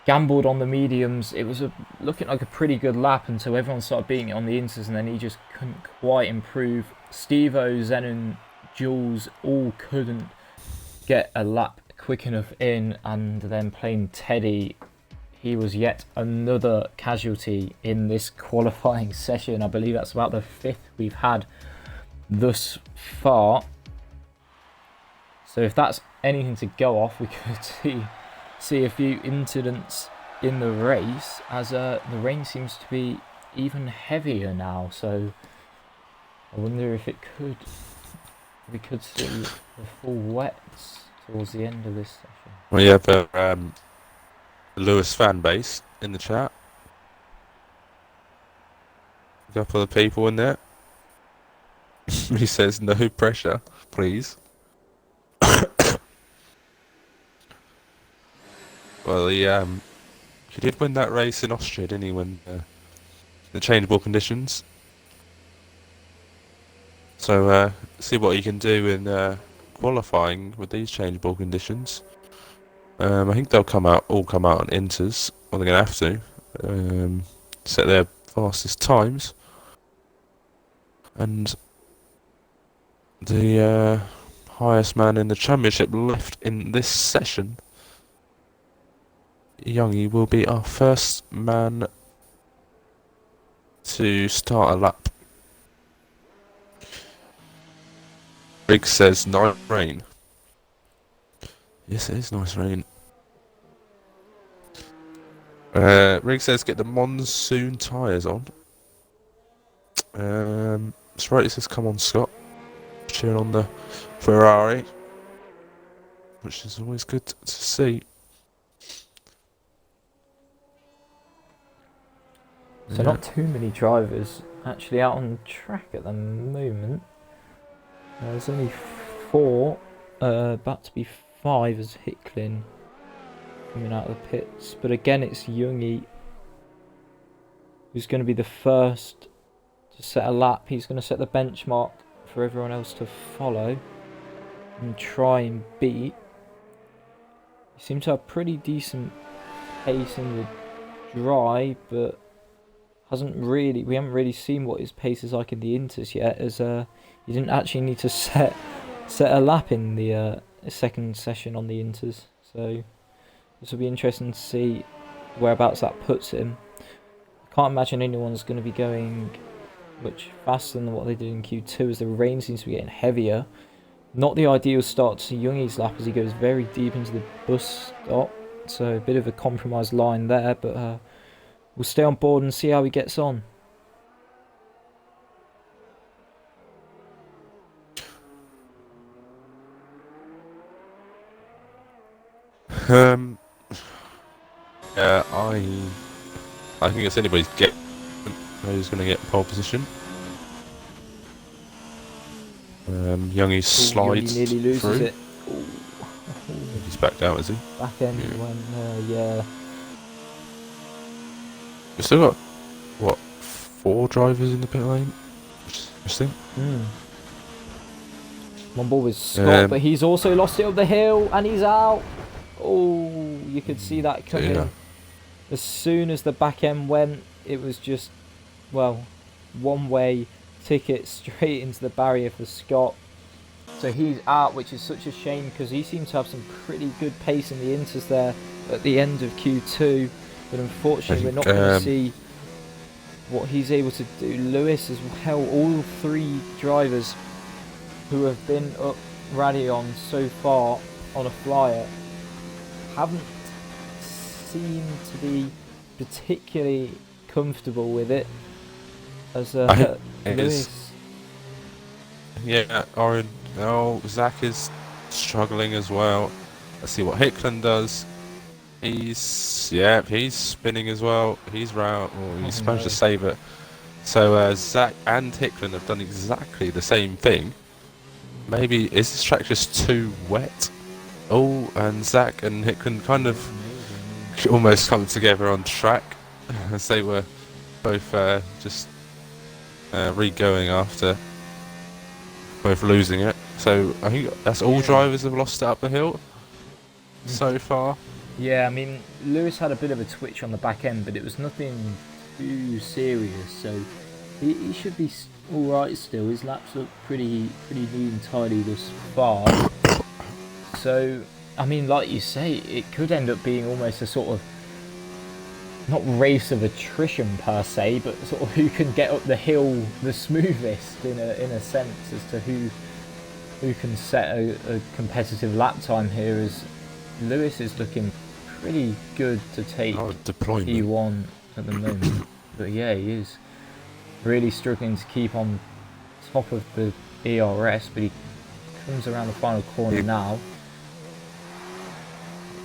S1: gambled on the mediums. It was looking like a pretty good lap until everyone started beating it on the inters, and then he just couldn't quite improve. Steve-O, Zen and Jules all couldn't get a lap quick enough in, and then Plain Teddy, he was yet another casualty in this qualifying session. I believe that's about the 5th we've had thus far. So if that's anything to go off, we could see a few incidents in the race, as the rain seems to be even heavier now. So I wonder if we could see the full wets towards the end of this session.
S2: We have a Lewis fan base in the chat. A couple of people in there. He says no pressure, please. Well, he did win that race in Austria, didn't he? When the changeable conditions. So see what he can do in qualifying with these changeable conditions. I think they'll all come out on inters, or they're gonna have to set their fastest times. And the highest man in the championship left in this session, Youngie, will be our first man to start a lap. Riggs says nice rain. Yes, it is nice rain. Riggs says get the monsoon tyres on. Sprightly says come on, Scott. Cheering on the Ferrari, which is always good to see.
S1: So not too many drivers actually out on the track at the moment. There's only 4, about to be 5 as Hicklin coming out of the pits. But again, it's Youngie who's going to be the first to set a lap. He's going to set the benchmark for everyone else to follow and try and beat. He seems to have pretty decent pace in the dry, but we haven't really seen what his pace is like in the inters yet, as he didn't actually need to set a lap in the second session on the inters. So this will be interesting to see whereabouts that puts him. I can't imagine anyone's going to be going much faster than what they did in Q2, as the rain seems to be getting heavier. Not the ideal start to Youngie's lap, as he goes very deep into the bus stop. So a bit of a compromised line there, but we'll stay on board and see how he gets on.
S2: Yeah, I think it's anybody's guess who's going to get pole position. Youngie slides
S1: Youngie nearly loses
S2: through.
S1: it.
S2: He's backed out, is he?
S1: Back end went, yeah.
S2: We've still got, what, 4 drivers in the pit lane? Which is interesting.
S1: On board with Scott, but he's also lost it up the hill, and he's out. Oh, you could see that coming.
S2: Yeah.
S1: As soon as the back end went, it was just, well, one-way ticket straight into the barrier for Scott. So he's out, which is such a shame, because he seemed to have some pretty good pace in the inters there at the end of Q2. But unfortunately, we're not going to see what he's able to do. Lewis as well, all 3 drivers who have been up Radeon so far on a flyer haven't seemed to be particularly comfortable with it. As Lewis,
S2: yeah, Zach is struggling as well. Let's see what Hicklin does. He's spinning as well. He's round. Or
S1: Oh
S2: he's managed to
S1: no.
S2: save it. So Zach and Hicklin have done exactly the same thing. Maybe is this track just too wet? Oh, and Zach and Hicklin kind of
S1: Maybe, I mean,
S2: almost come together on track as they were both just re-going after both losing it. So I think that's all
S1: yeah.
S2: drivers have lost it up the hill so far.
S1: Yeah, I mean, Lewis had a bit of a twitch on the back end, but it was nothing too serious, so he should be all right still. His laps look pretty neat and tidy thus far. So, I mean, like you say, it could end up being almost a sort of not race of attrition per se, but sort of who can get up the hill the smoothest in a sense as to who can set a competitive lap time here. As Lewis is looking pretty good to take
S2: Deployment.
S1: P1 at the moment, but yeah, he is really struggling to keep on top of the ERS, but he comes around the final corner now.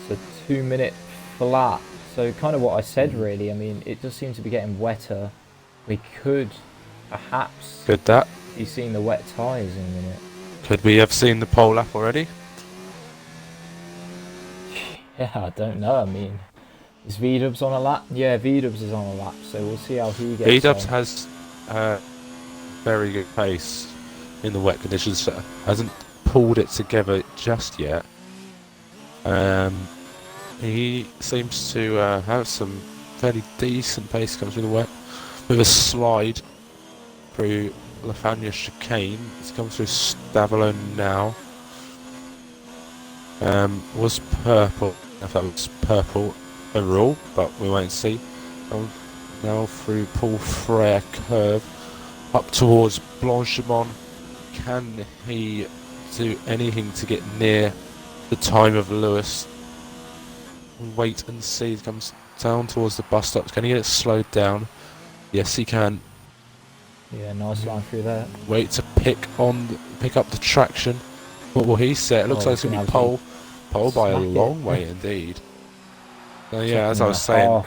S1: It's a 2-minute flat, so kind of what I said really. I mean, it does seem to be getting wetter. We could perhaps be seeing the wet tyres in a minute.
S2: Could we have seen the pole lap already?
S1: Yeah, I don't know. I mean, is V-Dubs on a lap? Yeah, V-Dubs is on a lap, so we'll see how he gets
S2: V-Dubs
S1: on.
S2: has very good pace in the wet conditions. Hasn't pulled it together just yet. He seems to have some fairly decent pace coming through the wet with a slide through Lafania chicane. It's come through Stavelone now. Was purple, if that was purple overall, but we won't see. Now through Paul Frere curve up towards Blanchimont. Can he do anything to get near the time of Lewis? Wait and see. He comes down towards the bus stops. Can he get it slowed down? Yes, he can.
S1: Yeah, nice line through there.
S2: Wait to pick up the traction. What will he say? It looks like it's going to be pole by a long way indeed. So yeah, as I was saying,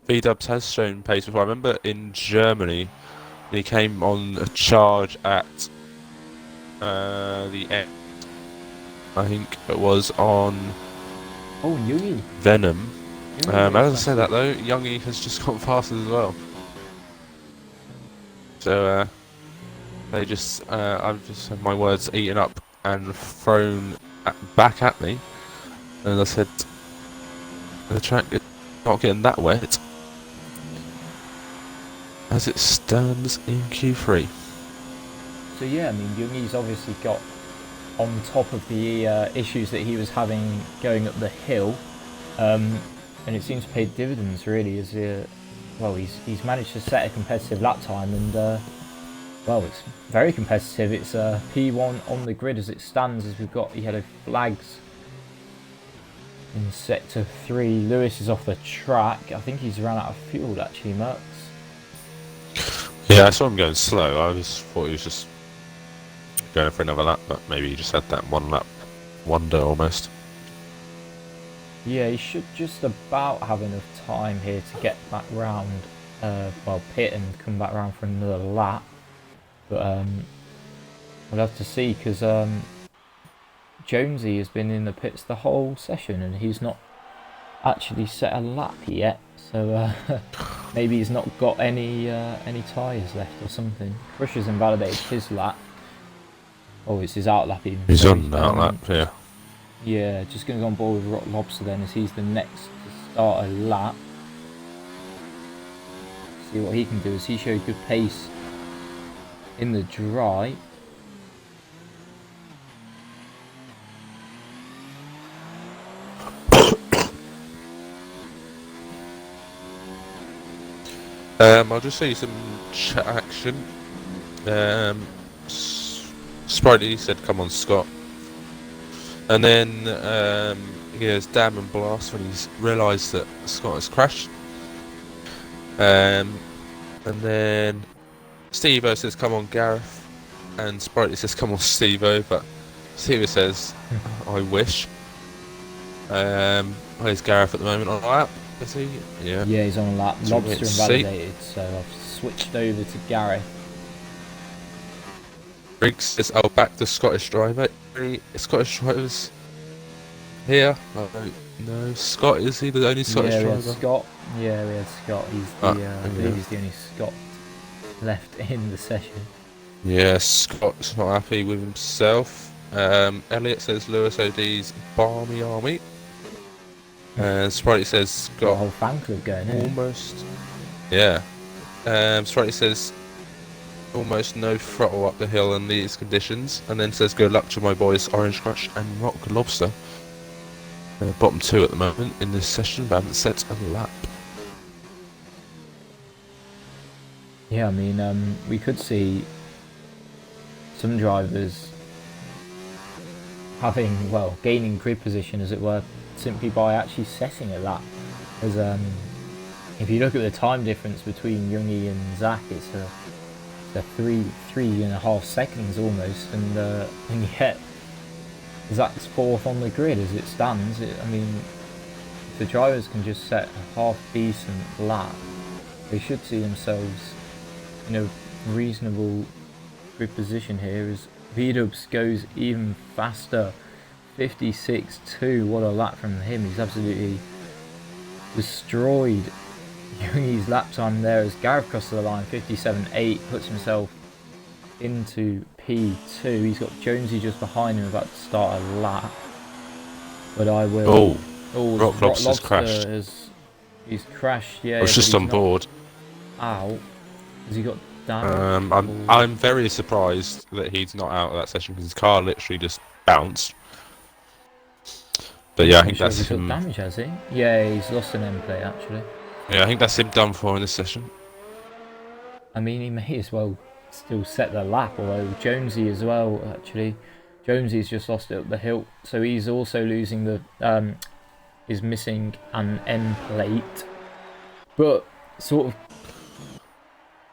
S2: V-Dubs has shown pace before. I remember in Germany, he came on a charge at the end. I think it was on
S1: Youngie.
S2: Venom. As I say that though, Youngie has just gone faster as well. So they just, I've just had my words eaten up and thrown back at me, and I said the track is not getting that wet as it stands in Q3.
S1: So yeah, I mean, Youngie's obviously got on top of the issues that he was having going up the hill, and it seems to pay dividends really. As well, he's managed to set a competitive lap time, and well, it's very competitive. It's P1 on the grid as it stands, as we've got yellow flags in sector 3. Lewis is off the track. I think he's run out of fuel actually, Merckx.
S2: Yeah, I saw him going slow. I thought he was just going for another lap, but maybe he just had that one lap wonder almost.
S1: Yeah, he should just about have enough time here to get back round, well, pit and come back round for another lap. But we'll have to see, because Jonesy has been in the pits the whole session and he's not actually set a lap yet. So maybe he's not got any tyres left or something. Crusher's invalidated his lap. Oh, it's his out lap even.
S2: He's on out lap, yeah.
S1: Yeah, just going to go on board with Rock Lobster then, as he's the next to start a lap. See what he can do, as he showed good pace in the dry.
S2: I'll just show you some chat action. Sprightly said, "Come on, Scott." And then he goes damn and blast when he's realised that Scott has crashed. And then Steve-O says, "Come on, Gareth." And Sprightly says, "Come on, Steve-O." But Steve says, "I wish." Where's Gareth at the moment on a lap? Is he? Yeah.
S1: Yeah, he's on a lap.
S2: So
S1: Lobster
S2: let's see.
S1: invalidated, so I've switched over to Gareth.
S2: Briggs says, "I'll back the Scottish driver." Any Scottish drivers here? Oh, no, Scott, is he the only Scottish
S1: Yeah, we had
S2: driver?
S1: Scott. Yeah, we had Scott. He's the, I believe
S2: yeah.
S1: he's the only Scot left in the session.
S2: Yeah, Scott's not happy with himself. Elliot says Lewis OD's Barmy Army. And Sprite says
S1: Got a
S2: Scott
S1: whole fan club going here.
S2: almost. Yeah. Sprite says almost no throttle up the hill in these conditions. And then says good luck to my boys Orange Crush and Rock Lobster. Bottom 2 at the moment in this session, but haven't set a lap.
S1: Yeah, I mean, we could see some drivers having, well, gaining grid position, as it were, simply by actually setting a lap. As if you look at the time difference between Jungi and Zach, it's a 3.5 seconds almost, and yet Zach's 4th on the grid as it stands. I mean, if the drivers can just set a half decent lap, they should see themselves in a reasonable grid position here as V-Dubs goes even faster. 56.2, what a lap from him. He's absolutely destroyed Jungi's lap time there as Gareth crosses the line. 57.8, puts himself into P2. He's got Jonesy just behind him, about to start a lap. But I will...
S2: Oh, Rock Lobster's crashed.
S1: He's crashed, yeah.
S2: I was just on board.
S1: Out. Has he got damage?
S2: I'm very surprised that he's not out of that session because his car literally just bounced. But yeah, I think that's him.
S1: Got damage, has he? Yeah, he's lost an end plate actually.
S2: Yeah, I think that's him done for in this session.
S1: I mean, he may as well still set the lap, although Jonesy as well, actually. Jonesy's just lost it up the hill, so he's also losing the... is missing an end plate. But, sort of,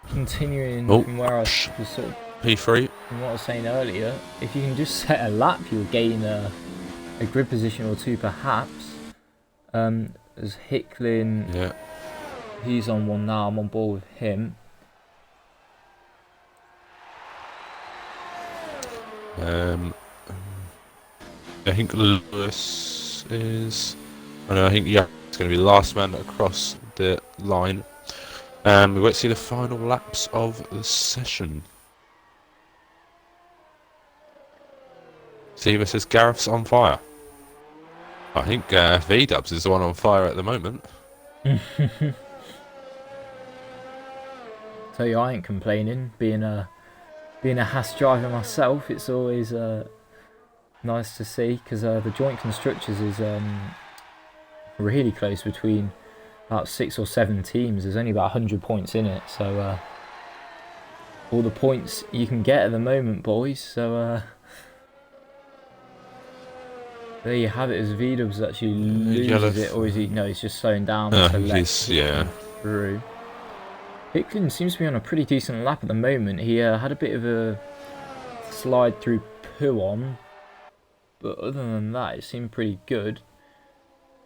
S1: continuing from where I was sort of...
S2: P3.
S1: From what I was saying earlier, if you can just set a lap, you'll gain a grid position or two perhaps. As Hicklin...
S2: Yeah.
S1: He's on one now, I'm on board with him.
S2: I think Lewis is... I know, I think yeah, it's going to be the last man across the line. We won't see the final laps of the session. Steve says Gareth's on fire. I think V-Dubs is the one on fire at the moment.
S1: Tell you, I ain't complaining. Being a Haas driver myself, it's always nice to see because the joint constructors is really close between about 6 or 7 teams. There's only about 100 points in it, so all the points you can get at the moment, boys. So there you have it. As V-Dubs actually loses it, or is he? No, he's just slowing down to let through. Hicklin seems to be on a pretty decent lap at the moment. He had a bit of a slide through Puon, but other than that, it seemed pretty good.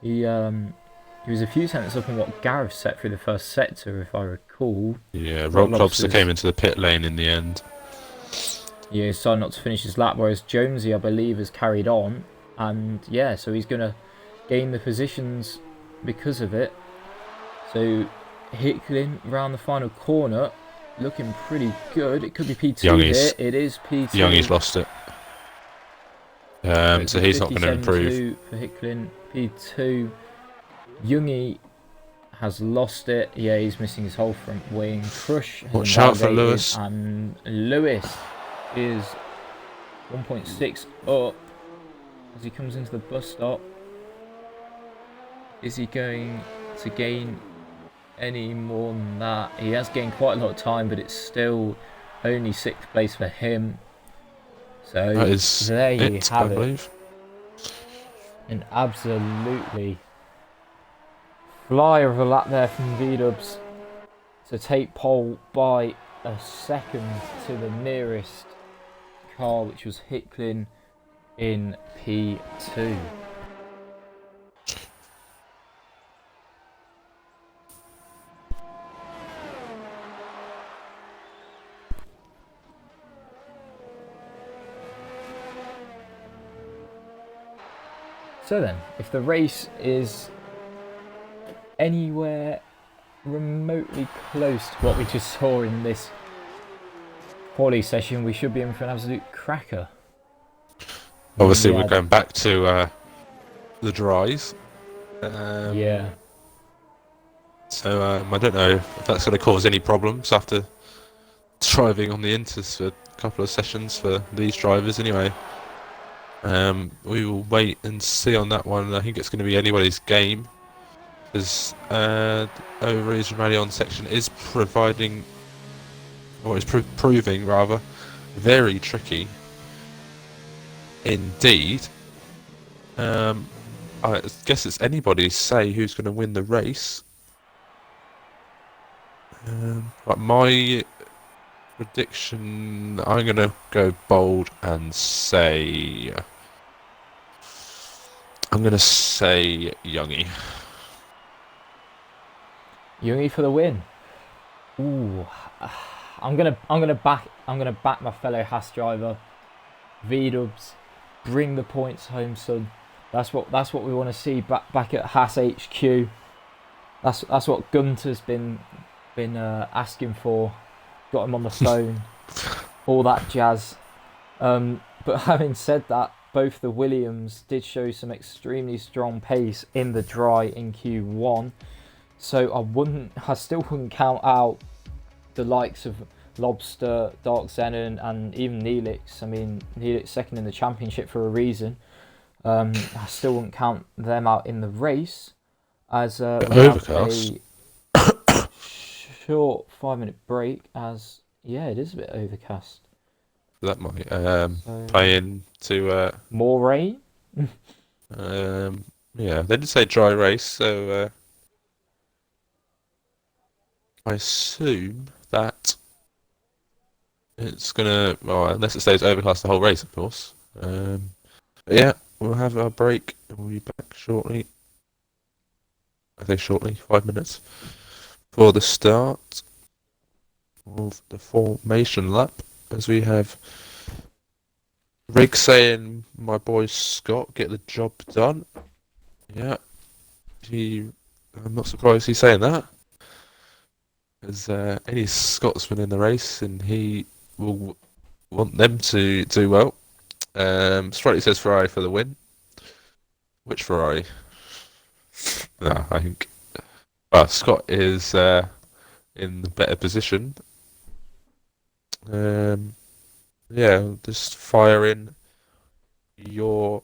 S1: He was a few tenths up on what Gareth set through the first sector, if I recall.
S2: Yeah, Rock Lobster came into the pit lane in the end.
S1: Yeah, he decided not to finish his lap, whereas Jonesy, I believe, has carried on. And yeah, so he's going to gain the positions because of it. So Hicklin round the final corner, looking pretty good. It could be P2 here. It is P2.
S2: Youngie's lost it. So he's not going to improve.
S1: For Hicklin, P2. Youngie has lost it. Yeah, he's missing his whole front wing. Crush has
S2: watch out for Lewis.
S1: And Lewis is 1.6 up as he comes into the bus stop. Is he going to gain any more than that? He has gained quite a lot of time, but it's still only 6th place for him. So there you have it. An absolutely flyer of a lap there from V-Dubs to take pole by a second to the nearest car, which was Hicklin in P2. So then, if the race is anywhere remotely close to what we just saw in this quali session, we should be in for an absolute cracker.
S2: Obviously, we're
S1: Yeah,
S2: going back to the dries.
S1: yeah.
S2: So I don't know if that's going to cause any problems after driving on the Inters for a couple of sessions for these drivers anyway. We will wait and see on that one. I think it's going to be anybody's game, because over Asian Rally on section is providing, or is proving rather, very tricky indeed. I guess it's anybody's say who's going to win the race. But my prediction, I'm going to go bold and say, I'm going to say Youngie.
S1: Youngie for the win. Ooh, I'm gonna back my fellow Haas driver. V-dubs, bring the points home, son. That's what we want to see back at Haas HQ. That's what Gunter's been asking for. Got him on the phone, all that jazz. But having said that, both the Williams did show some extremely strong pace in the dry in Q1. So I still wouldn't count out the likes of Lobster, Dark Xenon, and even Neelix. I mean, Neelix second in the championship for a reason. I still wouldn't count them out in the race, as we have
S2: Overcast.
S1: a short 5-minute break. As yeah, it is a bit overcast.
S2: That might
S1: So,
S2: play into
S1: more rain.
S2: yeah, they did say dry race, so I assume that it's gonna, well, unless it stays overcast the whole race, of course. But yeah, we'll have our break and we'll be back shortly. I say shortly, 5 minutes for the start of the formation lap, as we have Rig saying, "My boy Scott, get the job done." Yeah, I'm not surprised he's saying that. As any Scotsman in the race, and he will want them to do well. Sprightly says Ferrari for the win. Which Ferrari? No, I think Scott is in the better position. Yeah, just fire in your.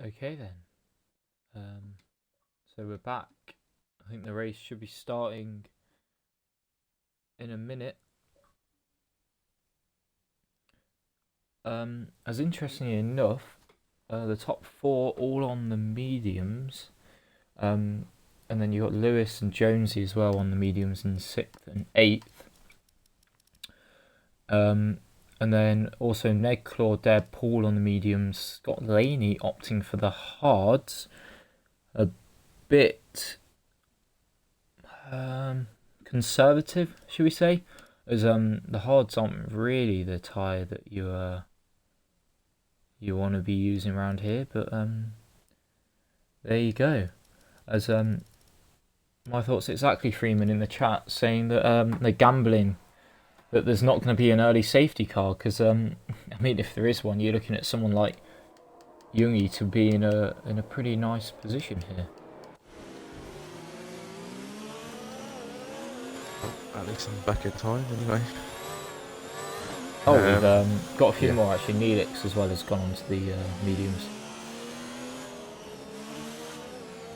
S1: Okay then. So we're back. I think the race should be starting in a minute. As interestingly enough, the top 4 all on the mediums. And then you got Lewis and Jonesy as well on the mediums in 6th and 8th. And then also Ned Claudette Paul on the mediums. Scott Laney opting for the hards. A bit conservative, should we say? As the hards aren't really the tyre that you want to be using around here, but there you go. As my thoughts exactly, Freeman in the chat saying that they're gambling that there's not going to be an early safety car, because I mean, if there is one, you're looking at someone like Jungi to be in a pretty nice position here.
S2: At least I'm back in time anyway.
S1: Oh, we've got a few more actually. Neelix as well has gone on to the mediums.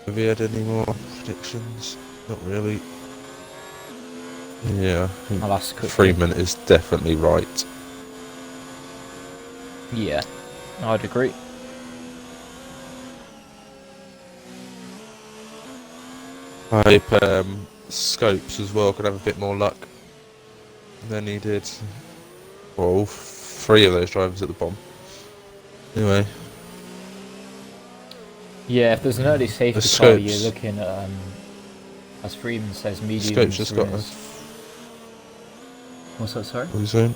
S2: Have you had any more predictions? Not really. Yeah,
S1: I'll ask quickly.
S2: Freeman is definitely right.
S1: Yeah, I'd agree.
S2: I hope Scopes as well could have a bit more luck than he did. Well, all 3 of those drivers at the bottom. Anyway.
S1: Yeah, if there's an early safety car, you're looking at, as Freeman says, mediums.
S2: Scopes just got
S1: What's that, sorry?
S2: What are you saying?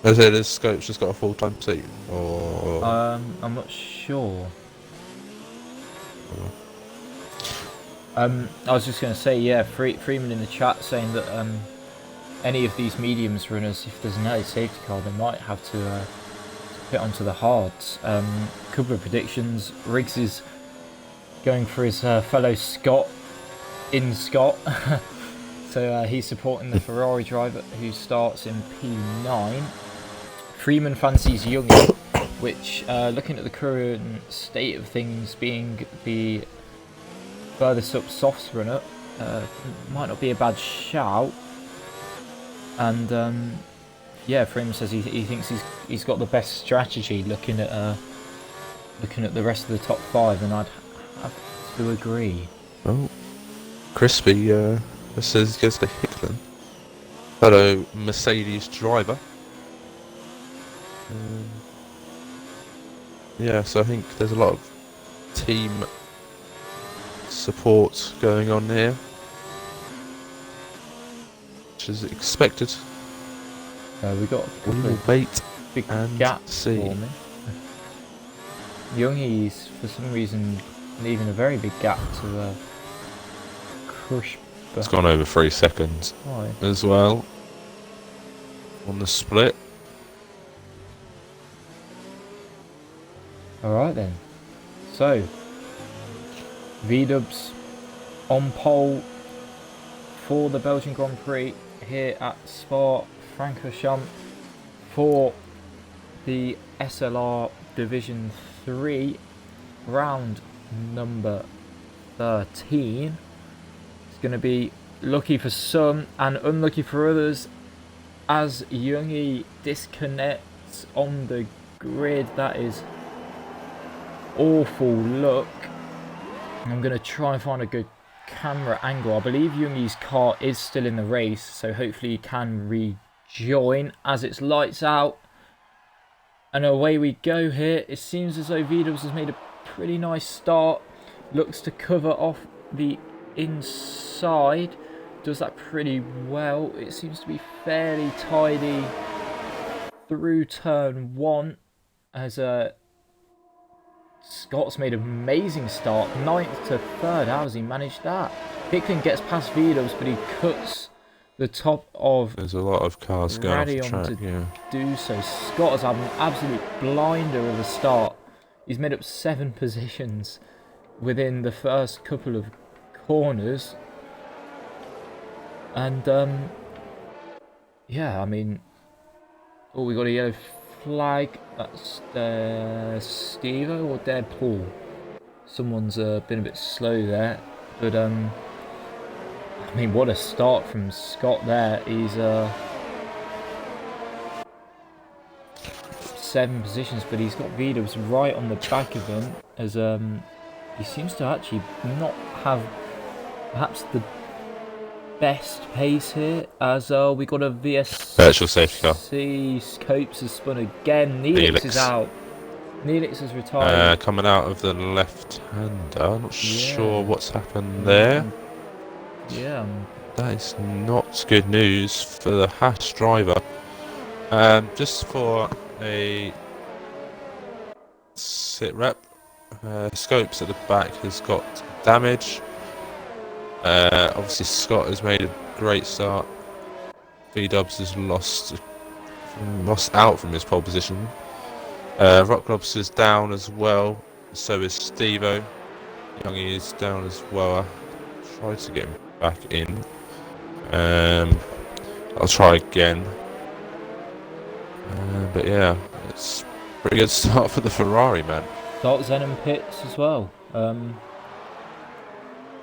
S2: I said, has Scopes just got a full-time seat? Or...
S1: I'm not sure. I was just going to say, yeah, Freeman in the chat saying that any of these mediums runners, if there's an early safety car, they might have to put onto the hards. Couple of predictions. Riggs is going for his fellow Scott in Scott. So he's supporting the Ferrari driver who starts in P9. Freeman fancies Youngie, which, looking at the current state of things, being the furthest up softs runner, might not be a bad shout. And yeah, Freeman says he thinks he's got the best strategy looking at the rest of the top 5, and I'd have to agree.
S2: Oh, Crispy says he goes to Hickman. Hello, Mercedes driver. Yeah, so I think there's a lot of team support going on here, which is expected.
S1: We got
S2: We will wait
S1: big
S2: and
S1: gap
S2: see.
S1: forming. Youngie's for some reason leaving a very big gap to Crush.
S2: It's gone over 3 seconds as well on the split.
S1: Alright then. So V-Dubs on pole for the Belgian Grand Prix here at Spa-Francorchamps for the SLR Division 3 round number 13. It's going to be lucky for some and unlucky for others as Youngie disconnects on the grid. That is awful luck. I'm going to try and find a good camera angle. I believe Youngie's car is still in the race, so hopefully he can rejoin as it's lights out. And away we go here. It seems as though V-Dubs has made a pretty nice start. Looks to cover off the inside. Does that pretty well. It seems to be fairly tidy through turn 1 as Scott's made an amazing start. 9th to 3rd. How has he managed that? Hickling gets past V-Dubs, but he cuts the top of
S2: There's a lot of cars going off the
S1: Radion
S2: track,
S1: to do so. Scott has had an absolute blinder of a start. He's made up 7 positions within the first couple of corners. And yeah, I mean, oh, we got a yellow flag. That's Stevo or Deadpool. Someone's been a bit slow there, but I mean, what a start from Scott there. He's 7 positions, but he's got Vidos right on the back of him, as he seems to actually not have perhaps the best pace here, as we got a
S2: Virtual safety car.
S1: Scopes has spun again. Neelix is out. Neelix has retired.
S2: Coming out of the left-hander. I'm not sure what's happened there.
S1: Yeah.
S2: That is not good news for the Haas driver. Just for a sit rep, Scopes at the back has got damage. Obviously Scott has made a great start. V-Dubs has lost out from his pole position. Rock Lobster's down as well, so is Stevo. Youngie is down as well. I tried to get him back in. I'll try again. But yeah, it's a pretty good start for the Ferrari, man.
S1: Got Zenon pits as well. So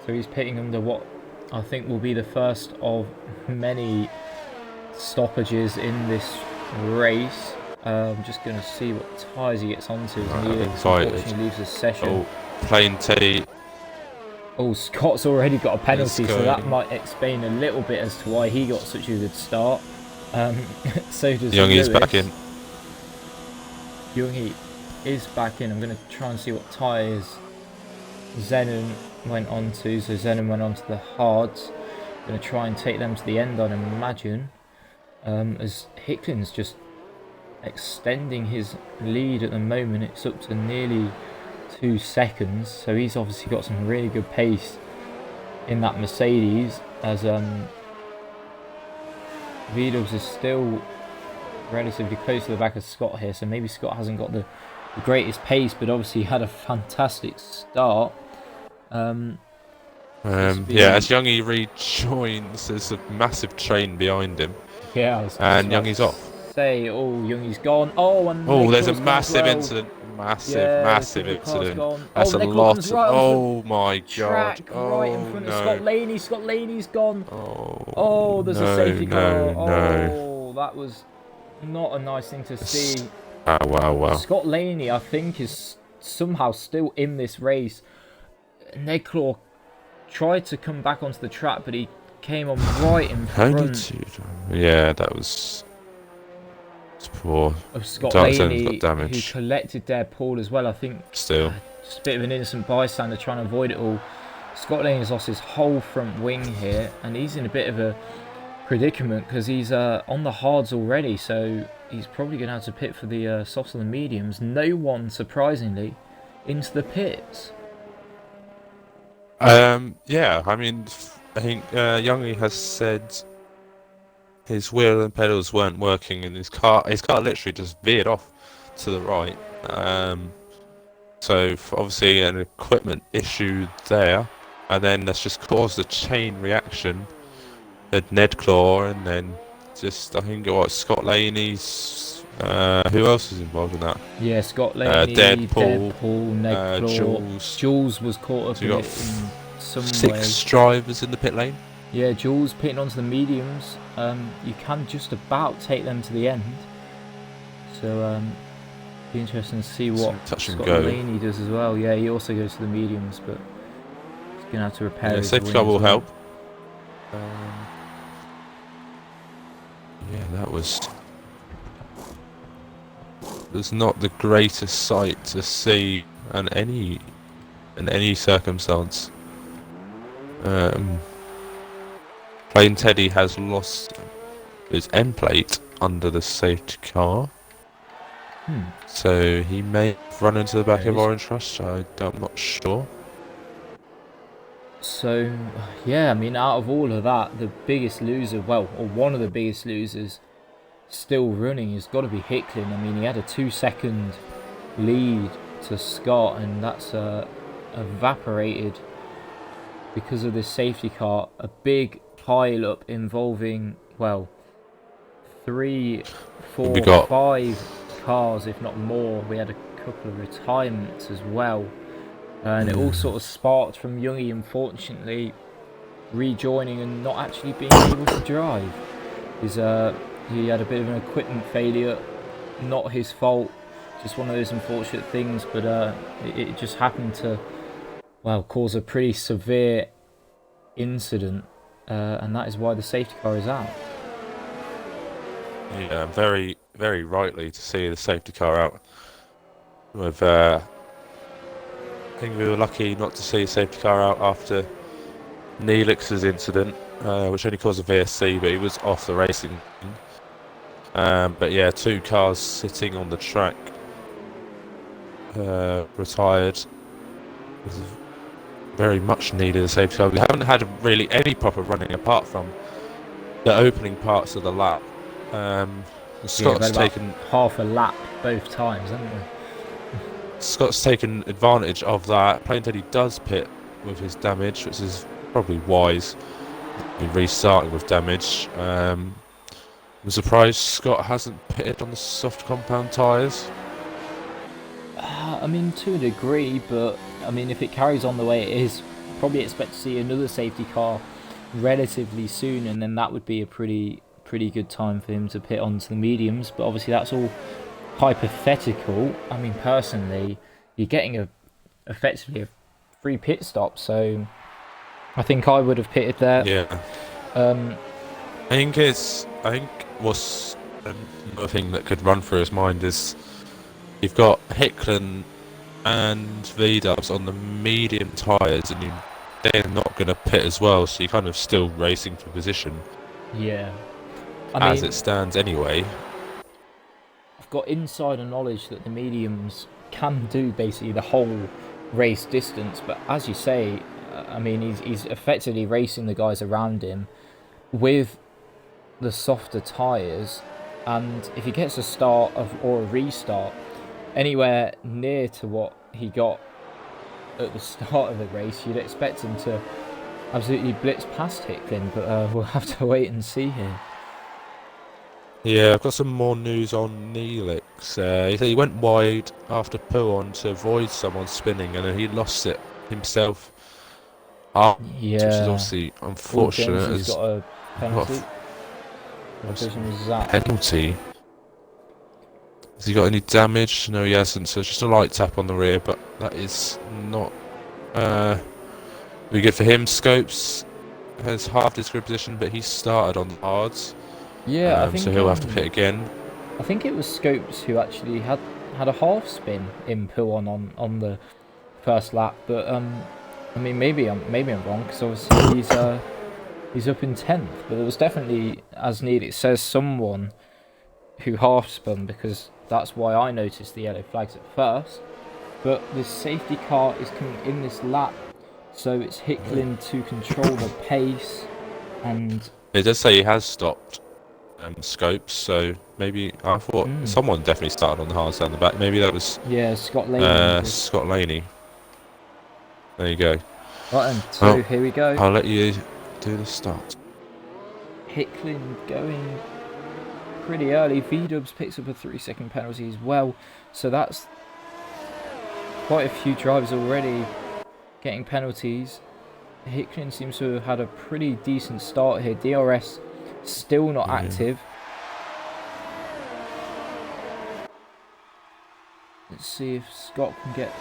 S1: he's pitting under what I think will be the first of many stoppages in this race. I'm just going to see what tyres he gets onto. Unfortunately leaves the session.
S2: Oh, plain Teddy.
S1: Oh, Scott's already got a penalty, so that might explain a little bit as to why he got such a good start. So does
S2: Youngie's back in.
S1: Youngie is back in. I'm going to try and see what tyres Zenon went on to. So Zenon went on to the hards. Going to try and take them to the end, I'd imagine. As Hicklin's just extending his lead at the moment. It's up to nearly 2 seconds. So he's obviously got some really good pace in that Mercedes. As Vidos is still relatively close to the back of Scott here. So maybe Scott hasn't got the greatest pace, but obviously had a fantastic start.
S2: Yeah, as Youngie rejoins, there's a massive train behind him.
S1: Yeah,
S2: and Youngie's off.
S1: Youngie's gone. And
S2: there's a massive incident. Massive incident. That's a lot. Oh my god.
S1: Right in front of Scott Laney. Scott Laney's gone. There's a safety car. That was not a nice thing to see.
S2: Wow.
S1: Scott Laney, I think, is somehow still in this race. Nedclaw tried to come back onto the track, but he came on right in front.
S2: Yeah, that was poor.
S1: Of Scott Laney, who collected their pole as well. I think
S2: still
S1: just a bit of an innocent bystander trying to avoid it all. Scott Laney's lost his whole front wing here, and he's in a bit of a predicament because he's on the hards already, so he's probably going to have to pit for the softs and the mediums. No one, surprisingly, into the pits.
S2: Yeah, I mean, I think Youngie has said his wheel and pedals weren't working, and his car literally just veered off to the right. So obviously an equipment issue there, and then that's just caused a chain reaction at Nedclaw, and then just I think Scott Laney's. Who else is involved in that?
S1: Yeah, Scott Laney, Deadpool, Nedclaw, Jules was caught up in it in some way.
S2: 6 drivers in the pit lane.
S1: Yeah, Jules pitting onto the mediums. You can just about take them to the end. So be interesting to see what Scott Laney does as well. Yeah, he also goes to the mediums, but he's gonna have to repair his
S2: safety car will help. Yeah, that was. It's not the greatest sight to see in any circumstance. Plain Teddy has lost his end plate under the safety car. So he may run into the back of Orange Rush. I'm not sure.
S1: So, yeah, I mean, out of all of that, the biggest loser, or one of the biggest losers, still running has got to be Hicklin. I mean, he had a 2-second lead to Scott, and that's evaporated because of this safety car. A big pile up involving 3, 4, 5 cars, if not more. We had a couple of retirements as well. And it all sort of sparked from Youngie, unfortunately, rejoining and not actually being able to drive. He had a bit of an equipment failure, not his fault, just one of those unfortunate things, but it just happened to, well, cause a pretty severe incident, and that is why the safety car is out.
S2: Yeah, very, very rightly to see the safety car out. With, I think we were lucky not to see the safety car out after Neelix's incident, which only caused a VSC, but he was off the racing. But yeah, 2 cars sitting on the track, retired. Very much needed a safety car. We haven't had really any proper running apart from the opening parts of the lap. Scott's taken
S1: half a lap both times, haven't we?
S2: Scott's taken advantage of that. Plain Teddy does pit with his damage, which is probably wise. He's restarting with damage. I'm surprised Scott hasn't pitted on the soft compound tyres.
S1: I mean, to a degree, but I mean, if it carries on the way it is, probably expect to see another safety car relatively soon, and then that would be a pretty good time for him to pit onto the mediums. But obviously, that's all hypothetical. I mean, personally, you're getting effectively a free pit stop, so I think I would have pitted there.
S2: Yeah. I think what's another thing that could run through his mind is you've got Hicklin and V-dubs on the medium tyres, and they're not going to pit as well, so you're kind of still racing for position.
S1: Yeah.
S2: As it stands anyway.
S1: I've got insider knowledge that the mediums can do basically the whole race distance, but as you say, I mean, he's effectively racing the guys around him with the softer tyres, and if he gets a start or a restart anywhere near to what he got at the start of the race, you'd expect him to absolutely blitz past Hicklin, but we'll have to wait and see here.
S2: Yeah, I've got some more news on Neelix. He went wide after pull-on to avoid someone spinning, and then he lost it himself.
S1: Yeah.
S2: Which is obviously unfortunate.
S1: He's got a penalty.
S2: Penalty? Has he got any damage? No, he hasn't, so it's just a light tap on the rear, but that is not really good for him. Scopes has halved his grid position, but he started on the hards.
S1: Yeah, I think
S2: so he'll have to pit again.
S1: I think it was Scopes who actually had a half spin in pull on the first lap, but I mean, maybe I'm wrong, because obviously he's up in 10th, but there was definitely, as Neelix says, someone who half spun, because that's why I noticed the yellow flags at first. But the safety car is coming in this lap, so it's Hicklin to control the pace, and
S2: it does say he has stopped Scopes, so maybe I thought someone definitely started on the hards down the back. Maybe that was
S1: Scott Laney.
S2: Scott Laney. There you go.
S1: Right then, so here we go.
S2: I'll let you do the start.
S1: Hicklin going pretty early. V-dubs picks up a 3-second penalty as well, so that's quite a few drivers already getting penalties. Hicklin seems to have had a pretty decent start here. DRS still not active. Let's see if Scott can get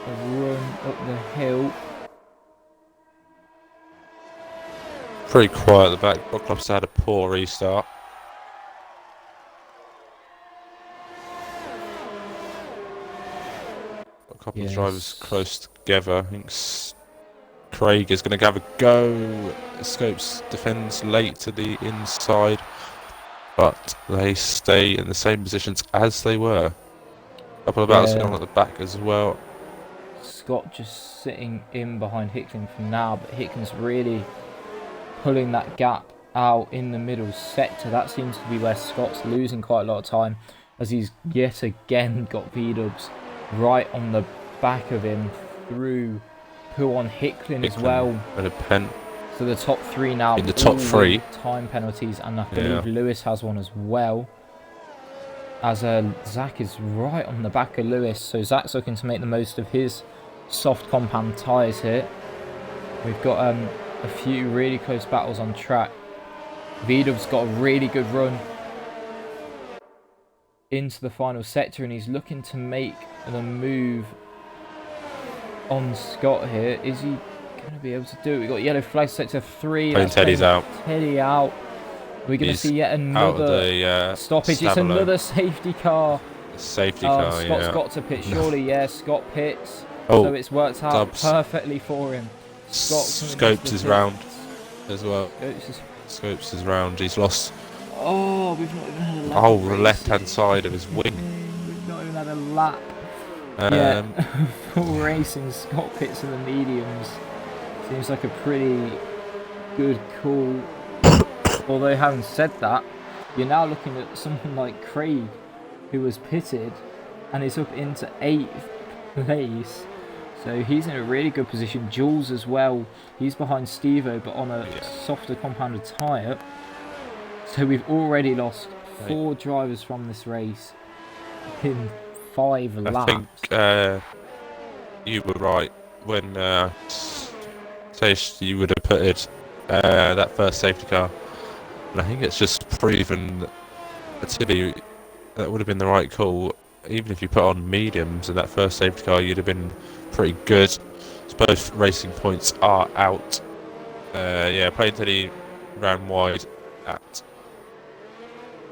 S1: a run up the hill.
S2: Pretty quiet at the back. Bob Club's had a poor restart. A couple of drivers close together. I think Craig is going to have a go. Scopes defends late to the inside, but they stay in the same positions as they were. A couple of battles going on at the back as well.
S1: Scott just sitting in behind Hicklin for now, but Hicklin's really pulling that gap out in the middle sector. That seems to be where Scott's losing quite a lot of time, as he's yet again got V-dubs right on the back of him through on Hicklin as well.
S2: And a pen.
S1: So the top three now.
S2: In the top three.
S1: Time penalties, and I believe Lewis has one as well. as Zach is right on the back of Lewis. So Zach's looking to make the most of his soft compound tyres here. We've got a few really close battles on track. Vidov's got a really good run into the final sector, and he's looking to make the move on Scott here. Is he going to be able to do it? We've got yellow flag sector 3.
S2: Plain Teddy's out.
S1: Teddy out. We're going to see yet another stoppage. It's another safety car.
S2: Safety car,
S1: Scott's got to pit, surely. Yeah, Scott pits.
S2: Oh,
S1: so it's worked out perfectly for him.
S2: Scopes is round as well. Scopes is round. He's lost.
S1: Oh, we've not even had a lap.
S2: Oh, the left-hand side of his wing.
S1: We've not even had a lap. Yeah, full racing. Scott pits in the mediums. Seems like a pretty good call. Although, having said that, you're now looking at someone like Craig, who was pitted and is up into 8th place. So he's in a really good position. Jules as well. He's behind Steve-O, but on a softer compounded tyre. So we've already lost 4 drivers from this race in 5 laps.
S2: I think you were right when you would have putted that first safety car. And I think it's just proven to be that would have been the right call. Even if you put on mediums in that first safety car, you'd have been pretty good. So both racing points are out. Plain Teddy ran wide at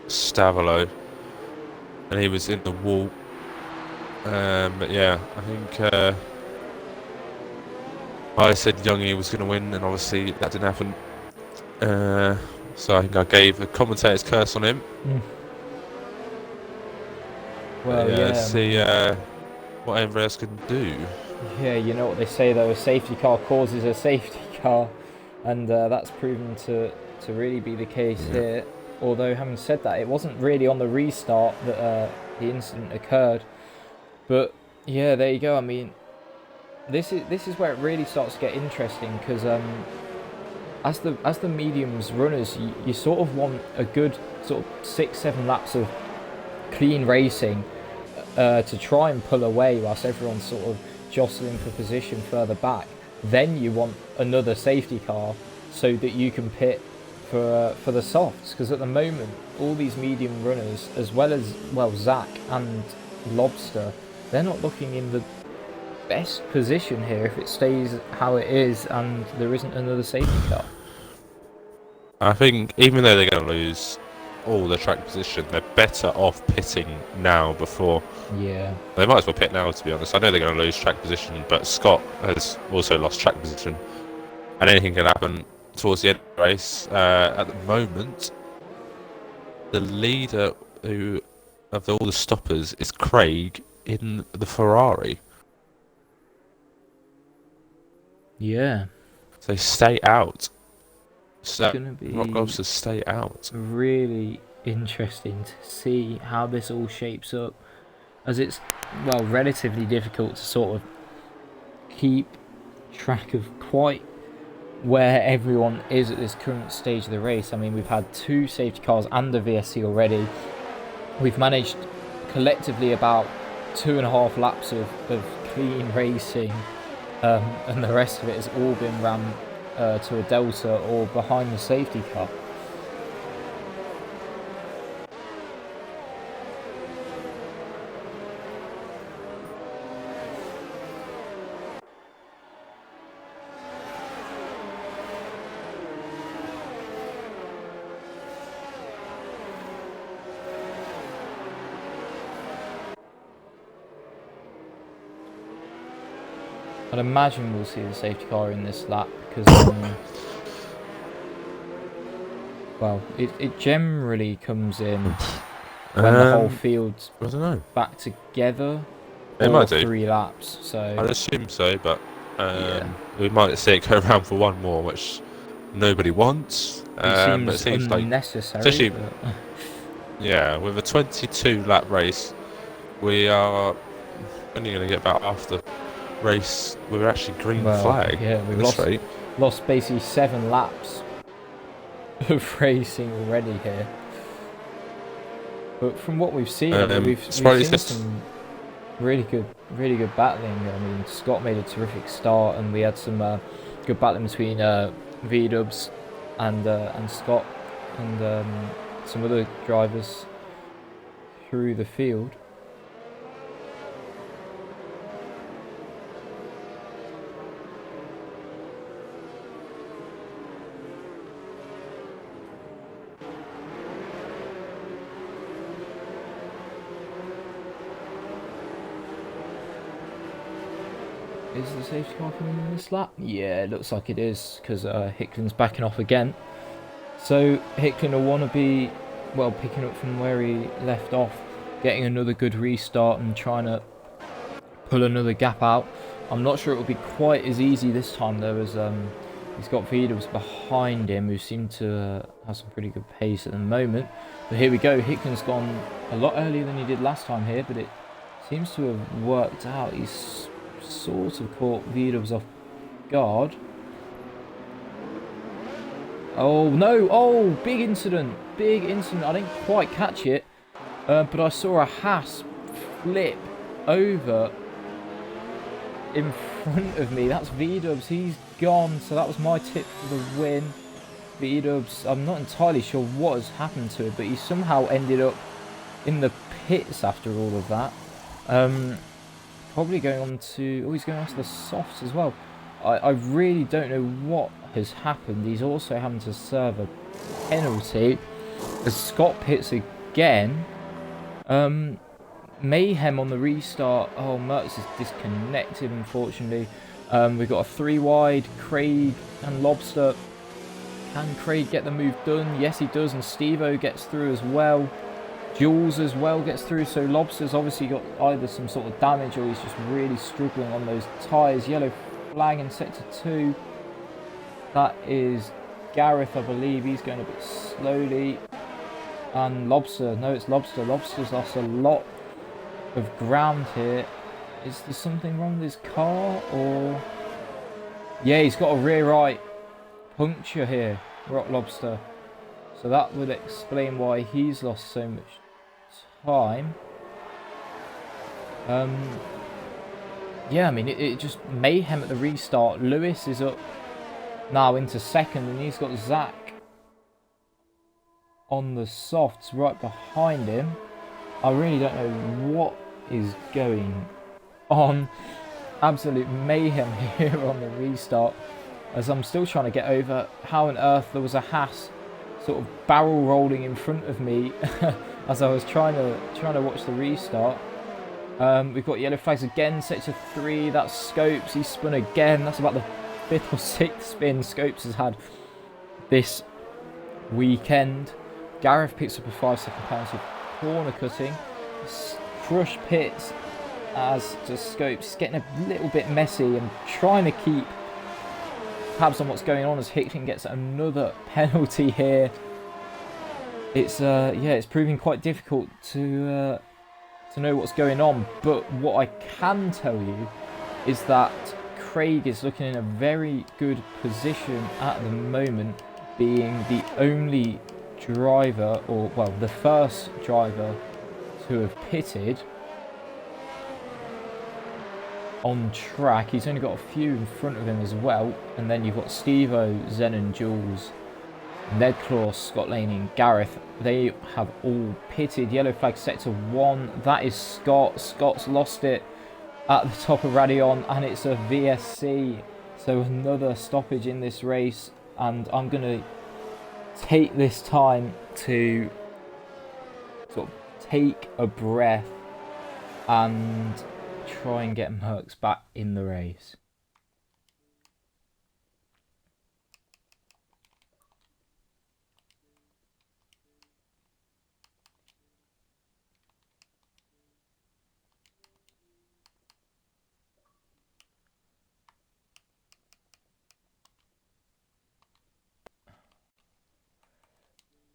S2: Stavolo, and he was in the wall. But yeah, I think I said Youngie was going to win, and obviously that didn't happen. So I think I gave the commentator's curse on him.
S1: Well,
S2: let's see what everyone else can do.
S1: Yeah, you know what they say though, a safety car causes a safety car, and that's proven to really be the case here. Although, having said that, it wasn't really on the restart that the incident occurred. But yeah, there you go. I mean, this is where it really starts to get interesting, because as the mediums runners, you sort of want a good sort of 6-7 laps of clean racing to try and pull away whilst everyone's sort of jostling for position further back. Then you want another safety car so that you can pit for the softs, because at the moment all these medium runners, as well as Zach and Lobster, they're not looking in the best position here if it stays how it is and there isn't another safety car.
S2: I think even though they're going to lose all the track position, they're better off pitting now before.
S1: Yeah.
S2: They might as well pit now, to be honest. I know they're going to lose track position, but Scott has also lost track position, and anything can happen towards the end of the race. At the moment, the leader of all the stoppers is Craig in the Ferrari.
S1: Yeah.
S2: So stay out.
S1: It's going to be
S2: Rock Lobster, stay out.
S1: Really interesting to see how this all shapes up, as it's, well, relatively difficult to sort of keep track of quite where everyone is at this current stage of the race. I mean, we've had 2 safety cars and a VSC already. We've managed collectively about 2.5 laps of clean racing, and the rest of it has all been ran to a delta or behind the safety car. I'd imagine we'll see the safety car in this lap, because well, it generally comes in when the whole field's back together.
S2: It might do
S1: 3 laps, so
S2: I'd assume so, but we might see it go around for one more, which nobody wants.
S1: It
S2: seems
S1: unnecessary.
S2: Especially, yeah, with a 22 lap race, we are only going to get about half the race. We're actually green flag.
S1: Yeah, we've lost basically 7 laps of racing already here. But from what we've seen, I mean, we've
S2: Sprightly
S1: seen
S2: says,
S1: some really good battling. I mean, Scott made a terrific start, and we had some good battling between V-Dubs and Scott and some other drivers through the field. Is the safety car coming in this lap? Yeah, it looks like it is, because Hicklin's backing off again. So Hicklin will want to be, well, picking up from where he left off, getting another good restart and trying to pull another gap out. I'm not sure it will be quite as easy this time though, as he's got Vidals behind him, who seem to have some pretty good pace at the moment. But here we go, Hicklin's gone a lot earlier than he did last time here, but it seems to have worked out. He's sort of caught Vidals off guard. Oh no, oh, big incident, I didn't quite catch it, but I saw a Haas flip over in front of me. That's V-Dubs, he's gone, so that was my tip for the win. V-Dubs, I'm not entirely sure what has happened to it, but he somehow ended up in the pits after all of that. Probably going on to, oh, he's going on to the softs as well. I really don't know what has happened. He's also having to serve a penalty as Scott pits again. Mayhem on the restart. Oh, Mertz is disconnected, unfortunately. We've got a 3 wide, Craig and Lobster. Can Craig get the move done? Yes, he does, and Steve-O gets through as well. Jules as well gets through, so Lobster's obviously got either some sort of damage or he's just really struggling on those tyres. Yellow flag in sector 2. That is Gareth, I believe. He's going a bit slowly. And Lobster, no, it's Lobster. Lobster's lost a lot of ground here. Is there something wrong with his car, or... Yeah, he's got a rear right puncture here, Rock Lobster. So that would explain why he's lost so much time. Yeah, I mean, it just mayhem at the restart. Lewis is up now into second, and he's got Zach on the softs right behind him. I really don't know what is going on. Absolute mayhem here on the restart, as I'm still trying to get over how on earth there was a Haas sort of barrel rolling in front of me as I was trying to watch the restart. We've got yellow flags again, sector 3, that's Scopes, he spun again. That's about the 5th or 6th spin Scopes has had this weekend. Gareth picks up a 5-second penalty for corner cutting. Crush pits as does Scopes. It's getting a little bit messy and trying to keep tabs on what's going on as Hicklin gets another penalty here. It's yeah, it's proving quite difficult to know what's going on, but what I can tell you is that Craig is looking in a very good position at the moment, being the only driver, or well, the first driver to have pitted on track. He's only got a few in front of him as well, and then you've got Steve-O, Zen and Jules, Ned Claw, Scott Laney and Gareth. They have all pitted. Yellow flag sector 1, that is Scott. Scott's lost it at the top of Radion, and it's a VSC, so another stoppage in this race. And I'm going to take this time to sort of take a breath and try and get Merckx back in the race.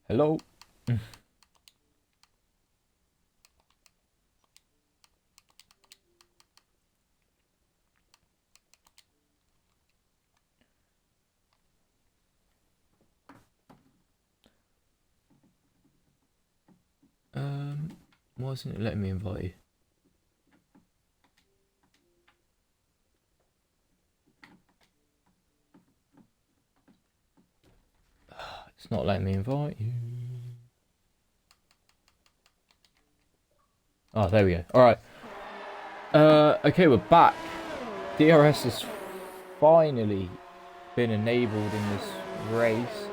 S1: Hello. Why isn't it letting me invite you? It's not letting me invite you. Oh, there we go. Alright. Okay, we're back. DRS has finally been enabled in this race.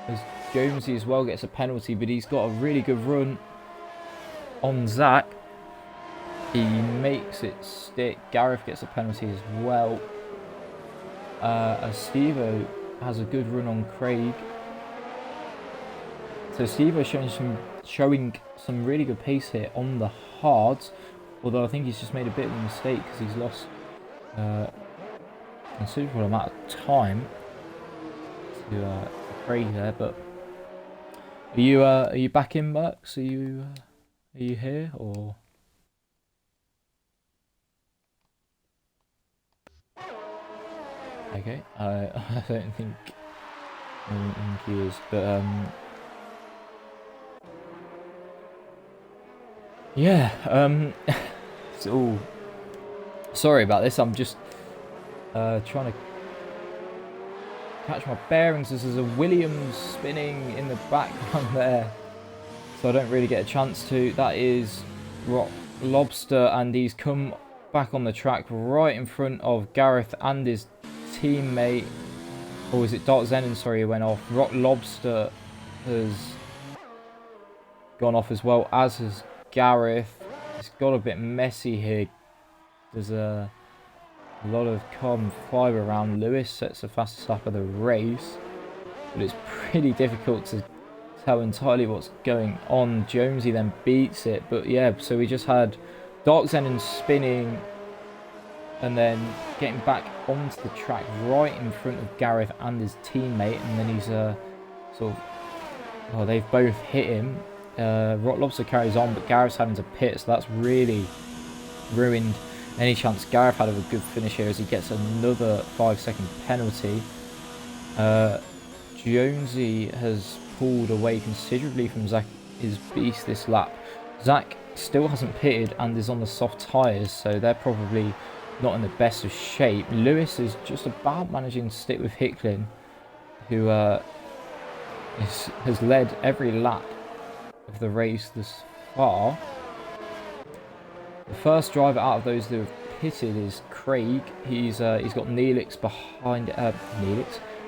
S1: As Jonesy as well gets a penalty, but he's got a really good run on Zach. He makes it stick. Gareth gets a penalty as well. As Steve-O has a good run on Craig. So Steve-O showing some really good pace here on the hards. Although I think he's just made a bit of a mistake because he's lost a considerable amount of time to Craig there. But are you back in, Mercs? Are you here or? Okay, I don't think he is, but yeah, so sorry about this. I'm just trying to catch my bearings as there's a Williams spinning in the background there, so I don't really get a chance to. That is Rock Lobster, and he's come back on the track right in front of Gareth and his teammate. Or is it Dark Zenon? Sorry, he went off. Rock Lobster has gone off as well, as has Gareth. It's got a bit messy here. There's a lot of carbon fibre around. Lewis sets the fastest lap of the race, but it's pretty difficult to tell entirely what's going on. Jonesy then beats it, but yeah, so we just had Dark Zenon spinning and then getting back onto the track right in front of Gareth and his teammate, and then he's sort of, oh, they've both hit him. Rock Lobster carries on, but Gareth's having to pit, so that's really ruined any chance Gareth had of a good finish here as he gets another 5-second penalty. Jonesy has pulled away considerably from Zach, his beast, this lap. Zach still hasn't pitted and is on the soft tyres, so they're probably not in the best of shape. Lewis is just about managing to stick with Hicklin, who has led every lap of the race thus far. The first driver out of those that have pitted is Craig. He's got Neelix behind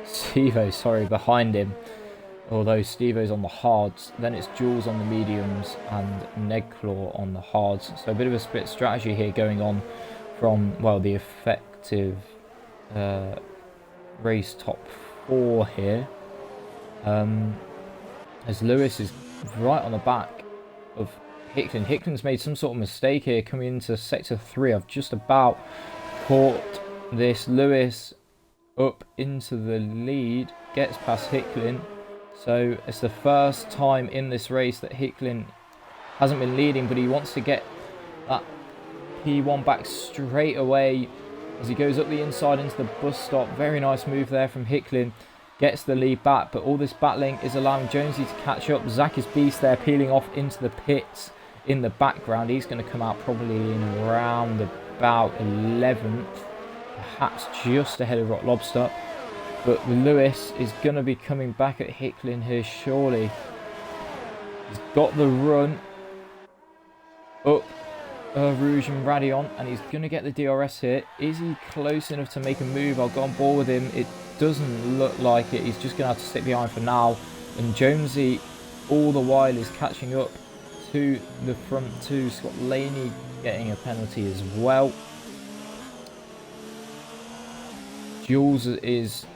S1: Steve-O, sorry, behind him. Although Steve-O's on the hards, then it's Jules on the mediums and Negclaw on the hards. So a bit of a split strategy here going on from, well, the effective race top 4 here. As Lewis is right on the back of Hicklin. Hicklin's made some sort of mistake here coming into sector 3. I've just about caught this. Lewis up into the lead, gets past Hicklin. So it's the first time in this race that Hicklin hasn't been leading, but he wants to get that P1 back straight away as he goes up the inside into the bus stop. Very nice move there from Hicklin. Gets the lead back, but all this battling is allowing Jonesy to catch up. Zach is beast there, peeling off into the pits in the background. He's going to come out probably in around about 11th, perhaps just ahead of Rock Lobster. But Lewis is going to be coming back at Hicklin here surely. He's got the run up Rouge and Radion, and he's going to get the DRS here. Is he close enough to make a move? I'll go on board with him. It doesn't look like it. He's just going to have to stick behind for now. And Jonesy, all the while, is catching up to the front two. Scott Laney getting a penalty as well. Jules is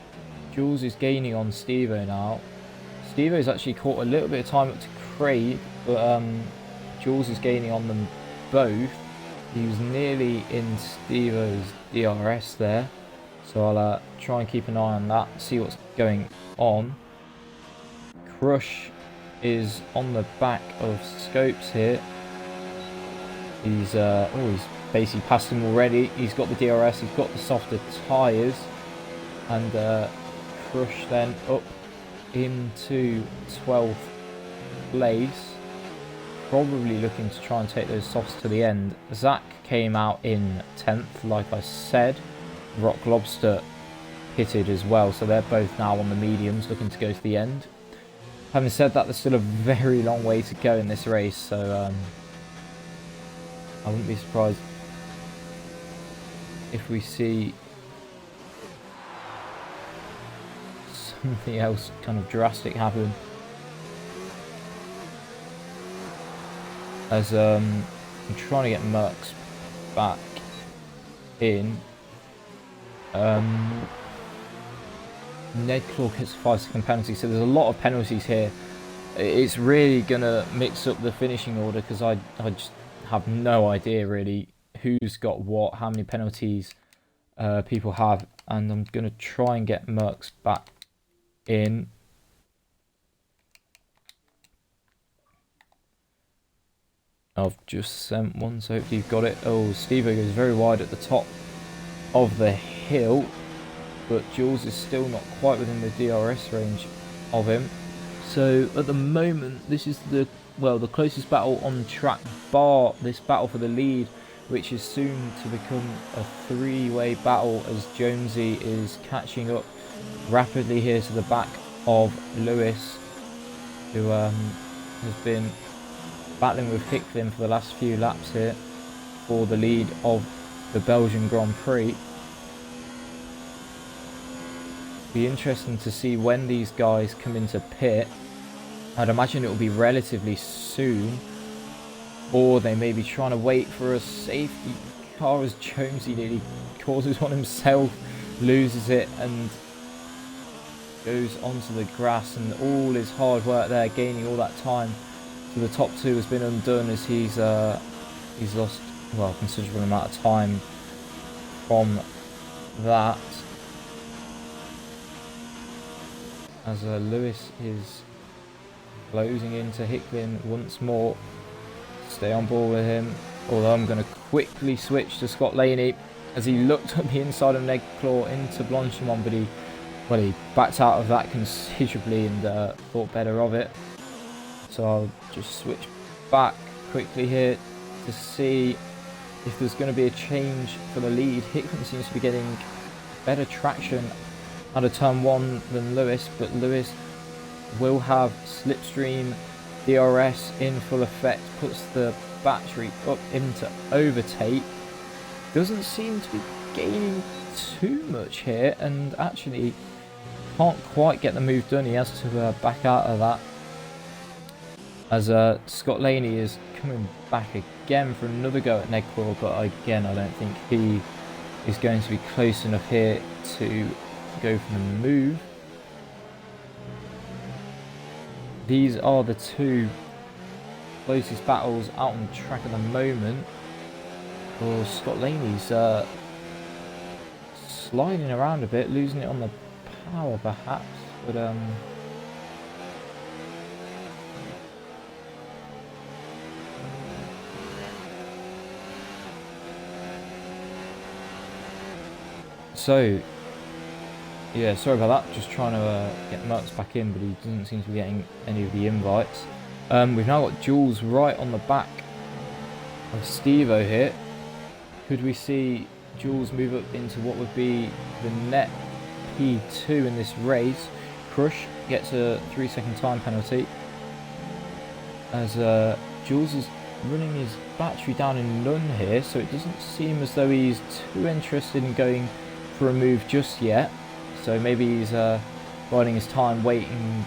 S1: gaining on Steve-O now. Steve-O's actually caught a little bit of time up to Craig, but Jules is gaining on them both. He was nearly in Steve-O's DRS there, so I'll try and keep an eye on that, see what's going on. Crush is on the back of Scopes here. He's basically passed him already. He's got the DRS, he's got the softer tyres, and Crush then up into 12th place. probably looking to try and take those softs to the end. Zach came out in 10th, like I said. Rock Lobster pitted as well, so they're both now on the mediums, looking to go to the end. Having said that, there's still a very long way to go in this race, so I wouldn't be surprised if we see something else kind of drastic happen. As I'm trying to get Merckx back in. Ned Claw gets a 5-second penalty, so there's a lot of penalties here. It's really going to mix up the finishing order, because I just have no idea really who's got what, how many penalties people have, and I'm going to try and get Merckx back in. I've just sent one, so hopefully you've got it. Oh, Steve-O goes very wide at the top of the hill, but Jules is still not quite within the DRS range of him. So at the moment, this is the closest battle on track, bar this battle for the lead, which is soon to become a three-way battle, as Jonesy is catching up rapidly here to the back of Lewis, who has been battling with Hicklin for the last few laps here for the lead of the Belgian Grand Prix. Be interesting to see when these guys come into pit. I'd imagine it will be relatively soon, or they may be trying to wait for a safety car, as Jonesy nearly causes one himself, loses it and goes onto the grass, and all his hard work there, gaining all that time to the top two, has been undone, as he's lost, well, a considerable amount of time from that. As Lewis is closing into Hicklin once more. Stay on board with him, although I'm going to quickly switch to Scott Laney, as he looked at the inside of Ned Claw into Blanchimont, but he backed out of that considerably and thought better of it. So I'll just switch back quickly here to see if there's going to be a change for the lead. Hicklin seems to be getting better traction out of turn one than Lewis, but Lewis will have slipstream DRS in full effect, puts the battery up into overtake. Doesn't seem to be gaining too much here, and actually can't quite get the move done. He has to back out of that, as Scott Laney is coming back again for another go at Ned Claw, but again I don't think he is going to be close enough here to go for the move. These are the two closest battles out on the track at the moment. Well, Scott Laney's sliding around a bit, losing it on the power perhaps, but so yeah, sorry about that, just trying to get Merckx back in, but he doesn't seem to be getting any of the invites. We've now got Jules right on the back of Steve-O here. Could we see Jules move up into what would be the net P2 in this race? Crush gets a 3-second time penalty, as Jules is running his battery down in none here, so it doesn't seem as though he's too interested in going for a move just yet. So maybe he's biding his time, waiting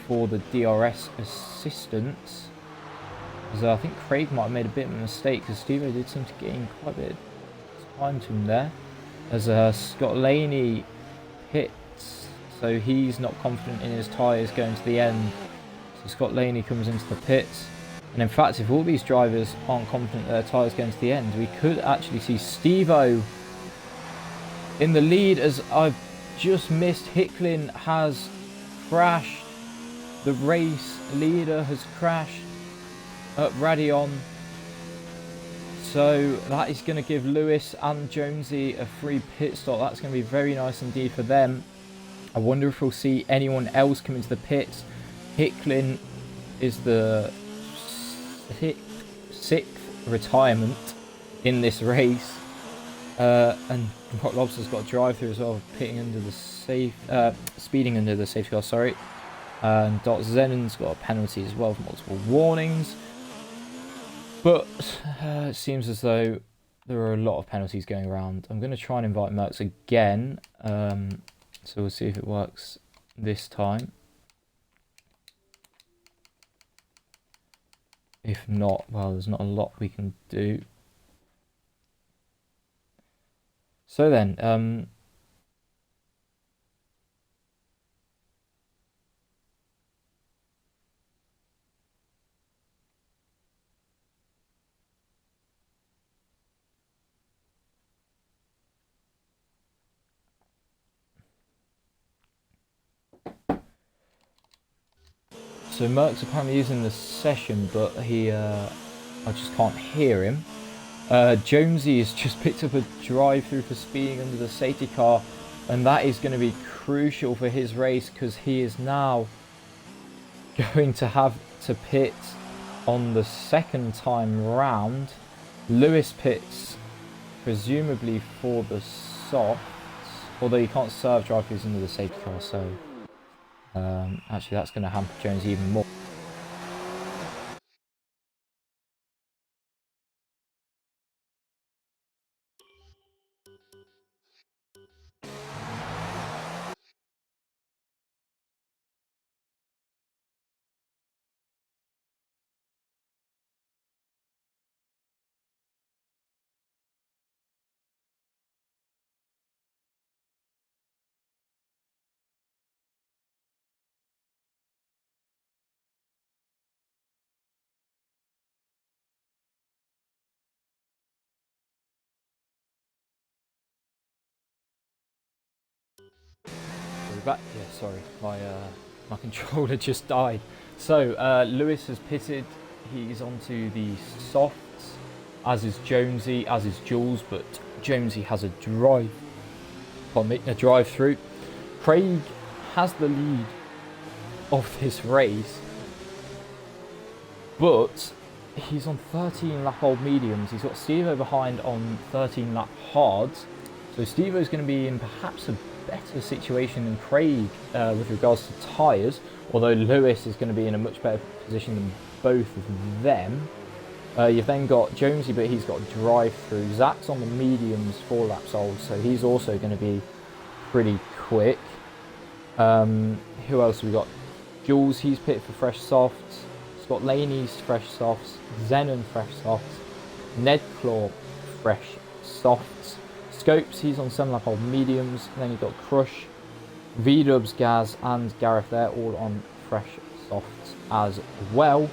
S1: for the DRS assistance. Because I think Craig might have made a bit of a mistake, because Steve-O did seem to gain quite a bit of time to him there. As Scott Laney hits, so he's not confident in his tyres going to the end. So Scott Laney comes into the pits. And in fact, if all these drivers aren't confident that their tyres going to the end, we could actually see Steve-O in the lead, as I've just missed. Hicklin has crashed. The race leader has crashed at Radion. So that is going to give Lewis and Jonesy a free pit stop. That's going to be very nice indeed for them. I wonder if we'll see anyone else come into the pits. Hicklin is the sixth retirement in this race. And Rock Lobster's got a drive through as well, speeding under the safety car, sorry. And Dot Zenon's got a penalty as well for multiple warnings. But it seems as though there are a lot of penalties going around. I'm going to try and invite Merckx again. So we'll see if it works this time. If not, well, there's not a lot we can do. So then, so Merck's apparently using the session, but I just can't hear him. Jonesy has just picked up a drive-through for speeding under the safety car, and that is going to be crucial for his race because he is now going to have to pit on the second time round. Lewis pits presumably for the softs, although you can't serve drive-throughs under the safety car, so actually that's going to hamper Jones even more. Back. Yeah, sorry, my controller just died. So Lewis has pitted. He's onto the softs, as is Jonesy, as is Jules, but Jonesy has a drive-through. Craig has the lead of this race, but he's on 13 lap old mediums. He's got Steve-O behind on 13 lap hards, so Steve-O's going to be in perhaps a better situation than Craig with regards to tyres, although Lewis is going to be in a much better position than both of them. You've then got Jonesy, but he's got a drive-through. Zach's on the mediums, 4 laps old, so he's also going to be pretty quick. Who else have we got? Jules, he's pitted for fresh softs. Scott Laney's fresh softs. Zenon fresh softs. Nedclaw fresh softs. Scopes, he's on 7 lap old mediums. And then you've got Crush, V-Dubs, Gaz and Gareth, they're all on fresh softs as well.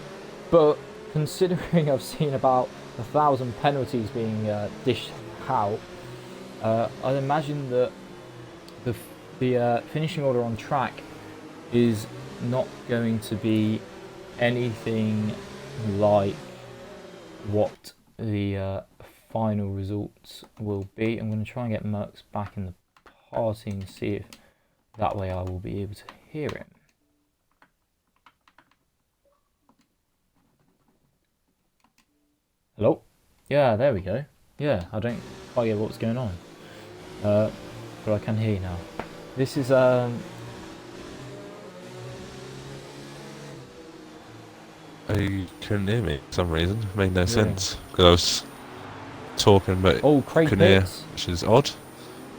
S1: But considering I've seen about 1,000 penalties being dished out, I'd imagine that the finishing order on track is not going to be anything like what the final results will be. I'm going to try and get Merckx back in the party and see if that way I will be able to hear him. Hello? Yeah, there we go. Yeah, I don't quite get what's going on. But I can hear you now. This is
S2: You couldn't hear me for some reason. It made no sense because I was talking, but
S1: Craig
S2: couldn't hear,
S1: pits.
S2: which is odd.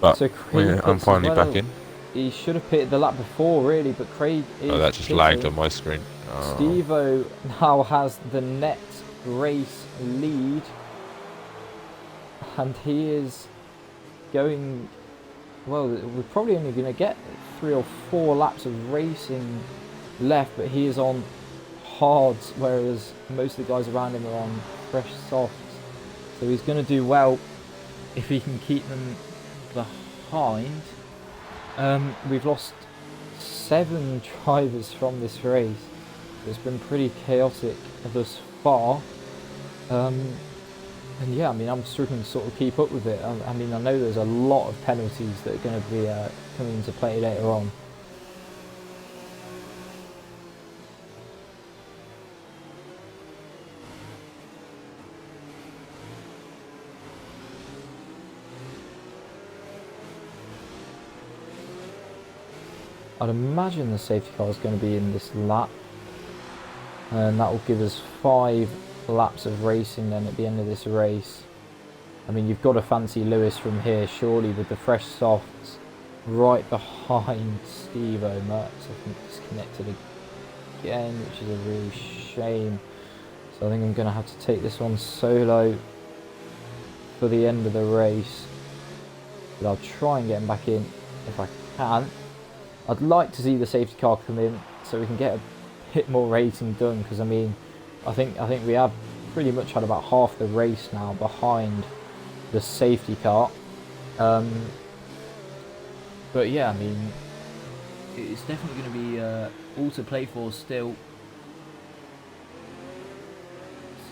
S2: But
S1: So Craig
S2: I'm
S1: pits
S2: finally
S1: as well.
S2: back in.
S1: He should have pitted the lap before, really, but Craig is
S2: Oh, that just
S1: pitting.
S2: lagged on my screen. Oh.
S1: Steve-O now has the net race lead, and he is going, well, we're probably only going to get 3 or 4 laps of racing left, but he is on hards, whereas most of the guys around him are on fresh softs, so he's going to do well if he can keep them behind. We've lost 7 drivers from this race. It's been pretty chaotic thus far. And yeah, I mean, I'm struggling to sort of keep up with it. I mean, I know there's a lot of penalties that are going to be coming into play later on. I'd imagine the safety car is going to be in this lap, and that will give us 5 laps of racing then at the end of this race. I mean, you've got to fancy Lewis from here, surely, with the fresh softs right behind Steve-O. Merckx, I think, disconnected again, which is a real shame. So I think I'm going to have to take this one solo for the end of the race. But I'll try and get him back in if I can. I'd like to see the safety car come in so we can get a bit more racing done, because I mean, I think we have pretty much had about half the race now behind the safety car. But yeah, I mean, it's definitely going to be all to play for still.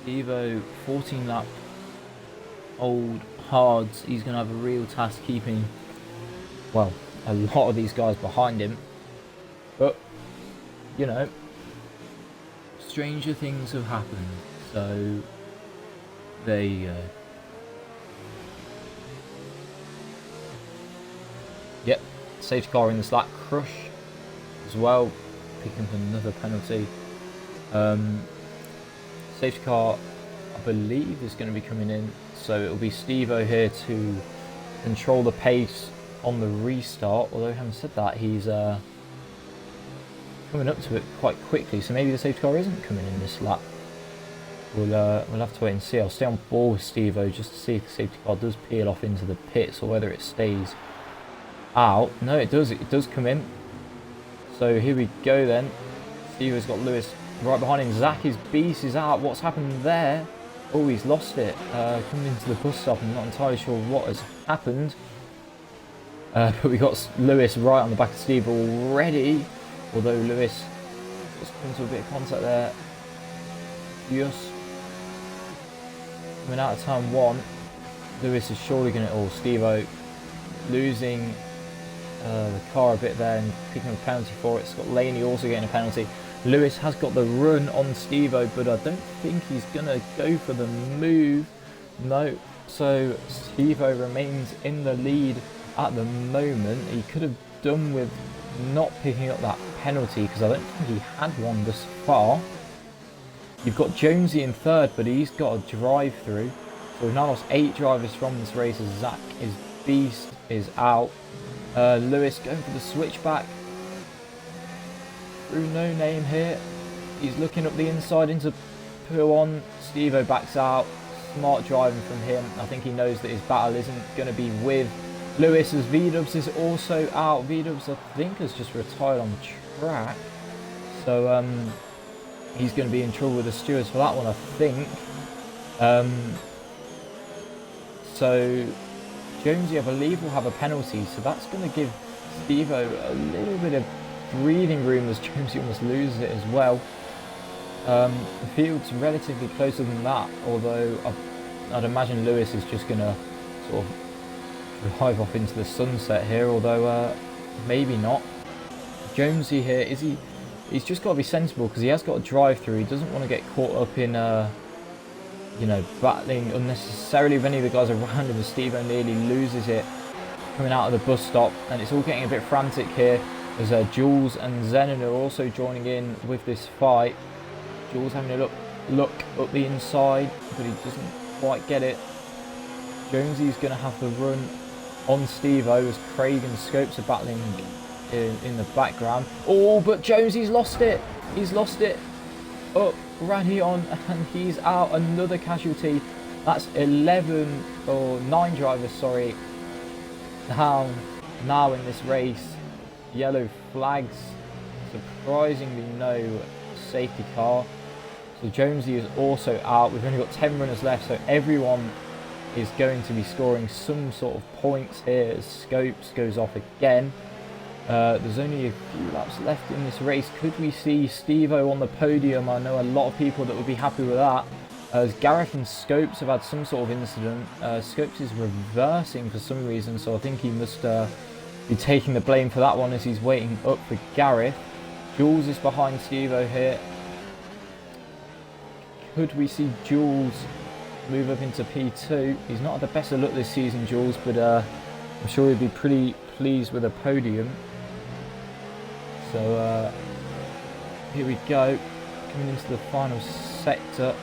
S1: Steve-O, 14 lap old hards. He's going to have a real task keeping, well, a lot of these guys behind him. But, you know, stranger things have happened. So, there you go. Yep, safety car in the slack. Crush as well, picking up another penalty. Safety car, I believe, is going to be coming in, so it'll be Steve-O here to control the pace on the restart. Although having said that, he's coming up to it quite quickly, so maybe the safety car isn't coming in this lap. We'll have to wait and see. I'll stay on board with Steve-O just to see if the safety car does peel off into the pits or whether it stays out. No, it does come in. So here we go then. Steve-O's got Lewis right behind him. Zach, his beast, is out. What's happened there? Oh, he's lost it. Coming into the bus stop. I'm not entirely sure what has happened. But we got Lewis right on the back of Steve already. Although Lewis just come into a bit of contact there. Just coming out of turn 1. Lewis is surely going to... Oh, Steve-O losing the car a bit there and picking up a penalty for it. Scott Laney also getting a penalty. Lewis has got the run on Steve-O, but I don't think he's going to go for the move. No. So Steve-O remains in the lead at the moment. He could have done with not picking up that penalty, because I don't think he had one thus far. You've got Jonesy in third, but he's got a drive through. So we've now lost 8 drivers from this race as Zach, his beast, is out. Lewis going for the switchback through No Name here. He's looking up the inside into Puon. Steve-O backs out. Smart driving from him. I think he knows that his battle isn't going to be with Lewis, as V-Dubs is also out. V-Dubs, I think, has just retired on track. So he's going to be in trouble with the stewards for that one, I think. So Jonesy, I believe, will have a penalty. So that's going to give Steve-O a little bit of breathing room, as Jonesy almost loses it as well. The field's relatively closer than that, although I'd imagine Lewis is just going to sort of drive off into the sunset here, although maybe not. Jonesy here, he's just got to be sensible, because he has got a drive through. He doesn't want to get caught up in you know, battling unnecessarily with any of the guys around him, as Steve-O nearly loses it coming out of the bus stop. And it's all getting a bit frantic here, as Jules and Zenon are also joining in with this fight. Jules having a look up the inside, but he doesn't quite get it. Jonesy's going to have the run on Steve-O, as Craig and Scopes are battling in the background. Oh, but Jonesy's lost it. He's lost it. Up, Radion, and he's out. Another casualty. That's 11 or 9 drivers, sorry, down now in this race. Yellow flags. Surprisingly no safety car. So Jonesy is also out. We've only got 10 runners left, so everyone is going to be scoring some sort of points here, as Scopes goes off again. There's only a few laps left in this race. Could we see Steve-O on the podium? I know a lot of people that would be happy with that, as Gareth and Scopes have had some sort of incident. Scopes is reversing for some reason, so I think he must be taking the blame for that one, as he's waiting up for Gareth. Jules is behind Steve-O here. Could we see Jules move up into P2? He's not had the best of luck this season, Jules, but I'm sure he'd be pretty pleased with a podium. So here we go, coming into the final sector.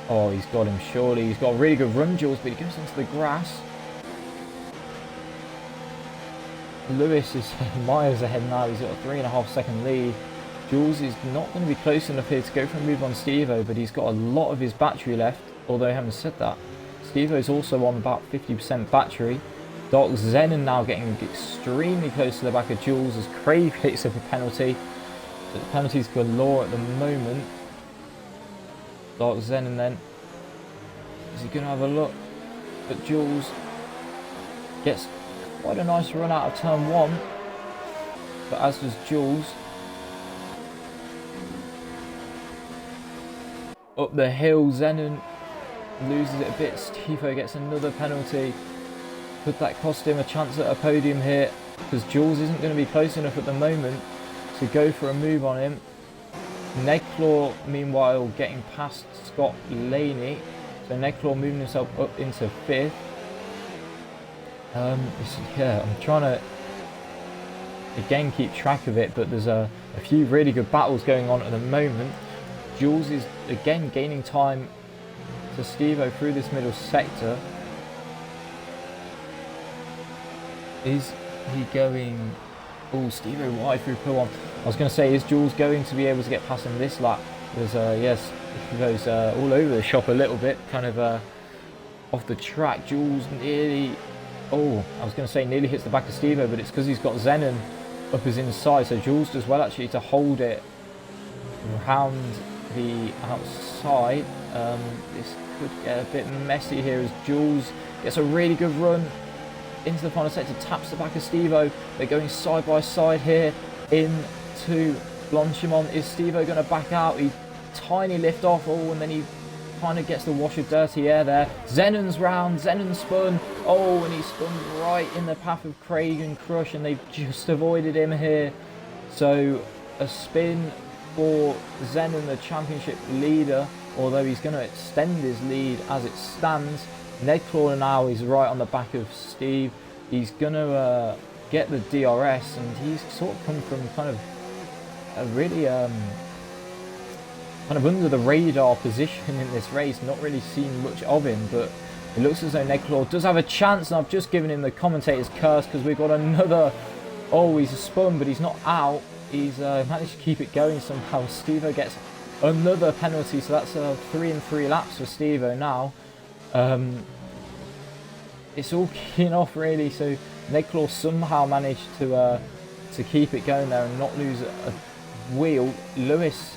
S1: Oh, he's got him, surely. He's got a really good run, Jules, but he goes into the grass. Lewis is miles ahead now. He's got a 3.5 second lead. Jules is not going to be close enough here to go for a move on Steve-O, but he's got a lot of his battery left. Although, having said that, Steve-O is also on about 50% battery. Dark Zenon now getting extremely close to the back of Jules as Craig hits up a penalty. But the penalties galore at the moment. Dark Zenon then. Is he going to have a look? But Jules gets quite a nice run out of turn 1. But as does Jules. Up the hill, Zenon loses it a bit. Steve-O gets another penalty. Could that cost him a chance at a podium here? Because Jules isn't going to be close enough at the moment to go for a move on him. Nightclaw, meanwhile, getting past Scott Laney. So Nightclaw moving himself up into 5th. Yeah, I'm trying to, again, keep track of it, but there's a few really good battles going on at the moment. Jules is, again, gaining time to Steve-O through this middle sector. Is he going... Oh, Steve-O wide through P1. I was going to say, is Jules going to be able to get past him this lap? Because, yes, he goes all over the shop a little bit, kind of off the track. Jules nearly... Oh, I was going to say nearly hits the back of Steve-O, but it's because he's got Zenon up his inside. So Jules does well, actually, to hold it around the outside. This could get a bit messy here as Jules gets a really good run into the final sector, taps the back of Steve-O. They're going side by side here into Blanchimont. Is Steve-O going to back out? He tiny lift off, and then he kind of gets the wash of dirty air there. Zenon's round, Zenon spun, and he spun right in the path of Craig and Crush, and they've just avoided him here. So a spin for Zenon, the championship leader, although he's going to extend his lead as it stands. Nightclaw now is right on the back of Steve. He's going to get the DRS, and he's sort of come from kind of a really kind of under the radar position in this race. Not really seen much of him, but it looks as though Nightclaw does have a chance, and I've just given him the commentator's curse because we've got another... Oh, he's a spun, but he's not out. He's managed to keep it going somehow. Steve-O gets another penalty, so that's 3 and 3 laps for Steve-O now. It's all kicking off really, so Nightclaw somehow managed to keep it going there and not lose a wheel. Lewis,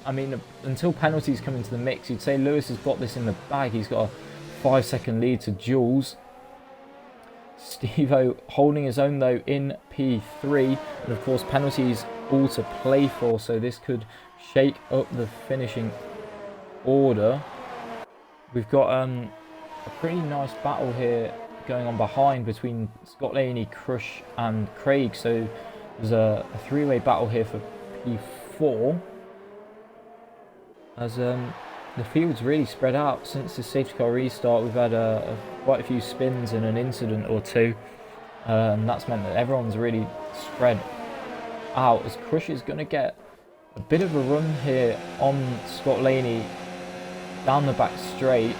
S1: I mean, until penalties come into the mix, you'd say Lewis has got this in the bag. He's got a 5-second lead to Jules. Steve-O holding his own though in P3, and of course penalties all to play for, so this could shake up the finishing order. We've got a pretty nice battle here going on behind between Scott Laney, Crush and Craig, so there's a 3-way battle here for P4 as the field's really spread out since the safety car restart. We've had quite a few spins and an incident or two, and that's meant that everyone's really spread out as Crush is going to get a bit of a run here on Scott Laney down the back straight.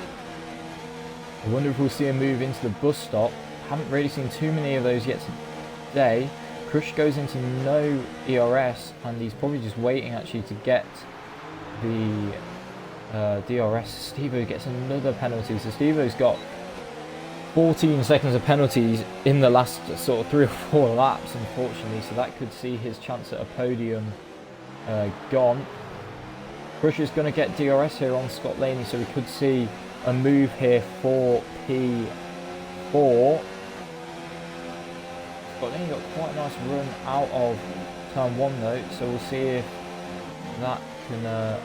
S1: I wonder if we'll see a move into the bus stop. Haven't really seen too many of those yet today. Crush goes into no ERS, and he's probably just waiting actually to get the DRS. Steve-O gets another penalty, so Steve-O's got 14 seconds of penalties in the last sort of 3 or 4 laps, unfortunately, so that could see his chance at a podium gone. Crush is going to get DRS here on Scott Laney, so we could see a move here for P4. Scott Laney got quite a nice run out of turn 1 though, so we'll see if that can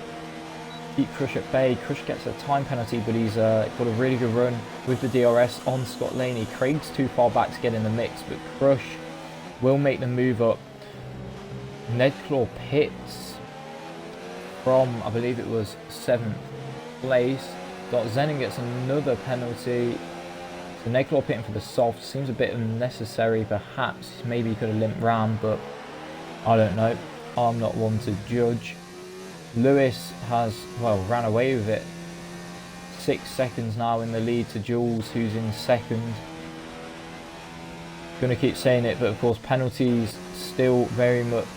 S1: keep Crush at bay. Crush gets a time penalty, but he's got a really good run with the DRS on Scott Laney. Craig's too far back to get in the mix, but Crush will make the move up. Nightclaw pits from, I believe it was 7th place. Zenon gets another penalty. So Nightclaw pitting for the soft seems a bit unnecessary perhaps. Maybe he could have limped round, but I don't know. I'm not one to judge. Lewis has, well, ran away with it. 6 seconds now in the lead to Jules, who's in second. Gonna keep saying it, but of course penalties still very much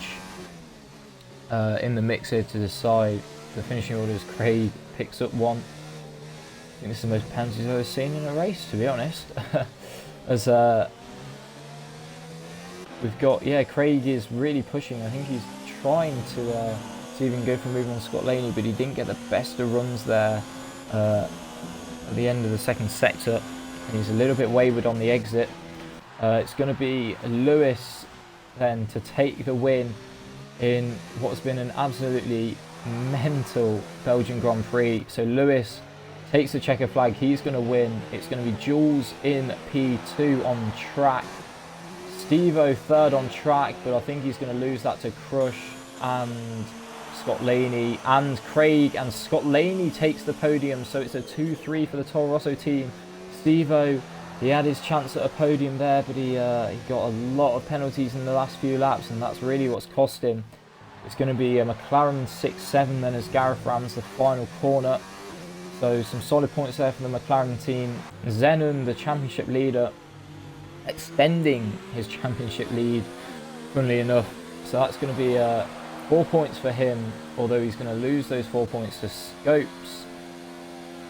S1: in the mix here to decide. The finishing orders, Craig picks up one. I think this is the most penalties I've ever seen in a race, to be honest. As we've got, yeah, Craig is really pushing. I think he's trying to even go for a move on Scott Laney, but he didn't get the best of runs there at the end of the second sector. And he's a little bit wayward on the exit. It's going to be Lewis then to take the win in what's been an absolutely mental Belgian Grand Prix. So Lewis takes the checker flag, he's going to win. It's going to be Jules in P2 on track. Steve-O third on track, but I think he's going to lose that to Crush and Scott Laney and Craig, and Scott Laney takes the podium, so it's a 2-3 for the Toro Rosso team. Steve-O, he had his chance at a podium there, but he got a lot of penalties in the last few laps, and that's really what's cost him. It's going to be a McLaren 6-7 then as Gareth rams the final corner. So some solid points there for the McLaren team. Zenon, the championship leader, extending his championship lead, funnily enough. So that's going to be 4 points for him, although he's going to lose those 4 points to Scopes,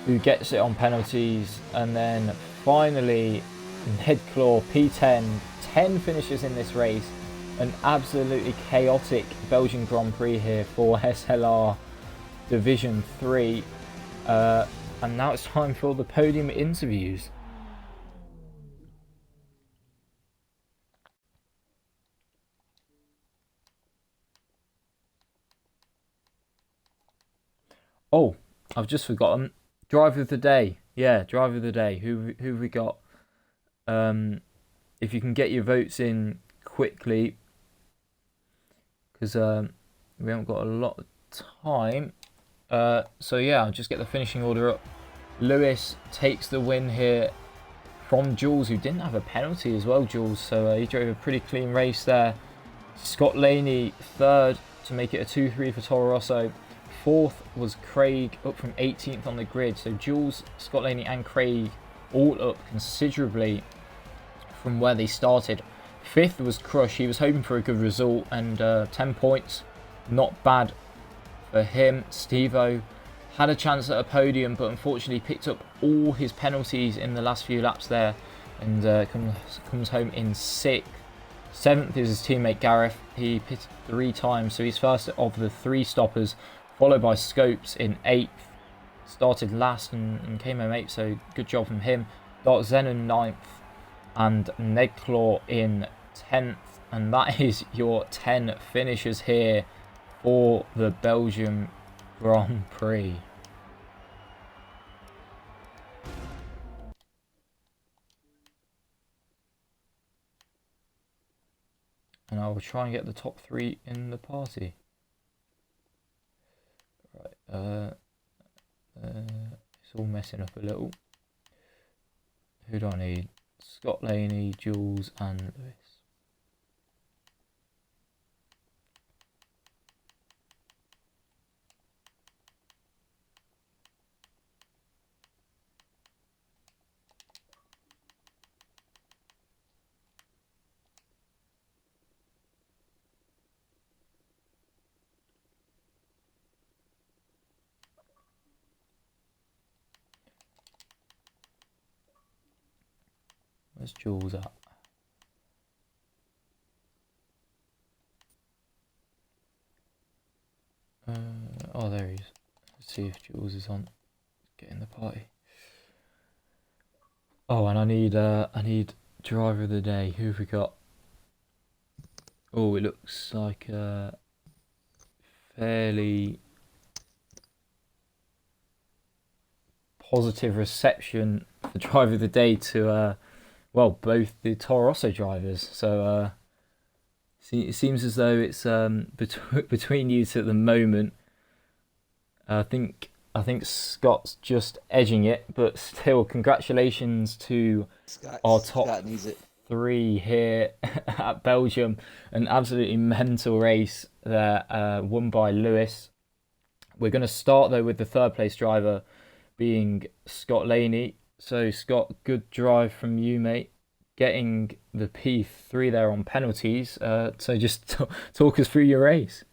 S1: who gets it on penalties. And then finally, Nedclaw, P10, 10 finishes in this race. An absolutely chaotic Belgian Grand Prix here for SLR Division 3. And now it's time for the podium interviews. Oh, I've just forgotten. Driver of the day. Yeah, driver of the day. Who have we got? If you can get your votes in quickly, because we haven't got a lot of time. So yeah, I'll just get the finishing order up. Lewis takes the win here from Jules, who didn't have a penalty as well, Jules. So he drove a pretty clean race there. Scott Laney third to make it a 2-3 for Toro Rosso. Fourth was Craig, up from 18th on the grid. So Jules, Scott Laney and Craig all up considerably from where they started. Fifth was Crush. He was hoping for a good result, and 10 points, not bad for him. Steve-O had a chance at a podium, but unfortunately picked up all his penalties in the last few laps there, and comes home in 6th. 7th is his teammate Gareth. He pitted 3 times, so he's first of the 3 stoppers, followed by Scopes in 8th. Started last and came home 8th, so good job from him. Dark Zenon 9th, and Nedclaw in 10th. And that is your 10 finishers here for the Belgian Grand Prix. And I will try and get the top 3 in the party. Right, it's all messing up a little. Who do I need? Scott Laney, Jules and Lewis. Where's Jules at? Oh, there he is. Let's see if Jules is on. Get in the party. Oh, and I need driver of the day. Who have we got? Oh, it looks like a fairly positive reception for driver of the day to well, both the Toro Rosso drivers. So it seems as though it's between you two at the moment. I think Scott's just edging it, but still, congratulations to
S3: Scott,
S1: our top
S3: Scott needs it.
S1: 3 here at Belgium. An absolutely mental race there, won by Lewis. We're going to start though with the third place driver being Scott Laney. So Scott, good drive from you, mate. Getting the P3 there on penalties. So just talk us through your race.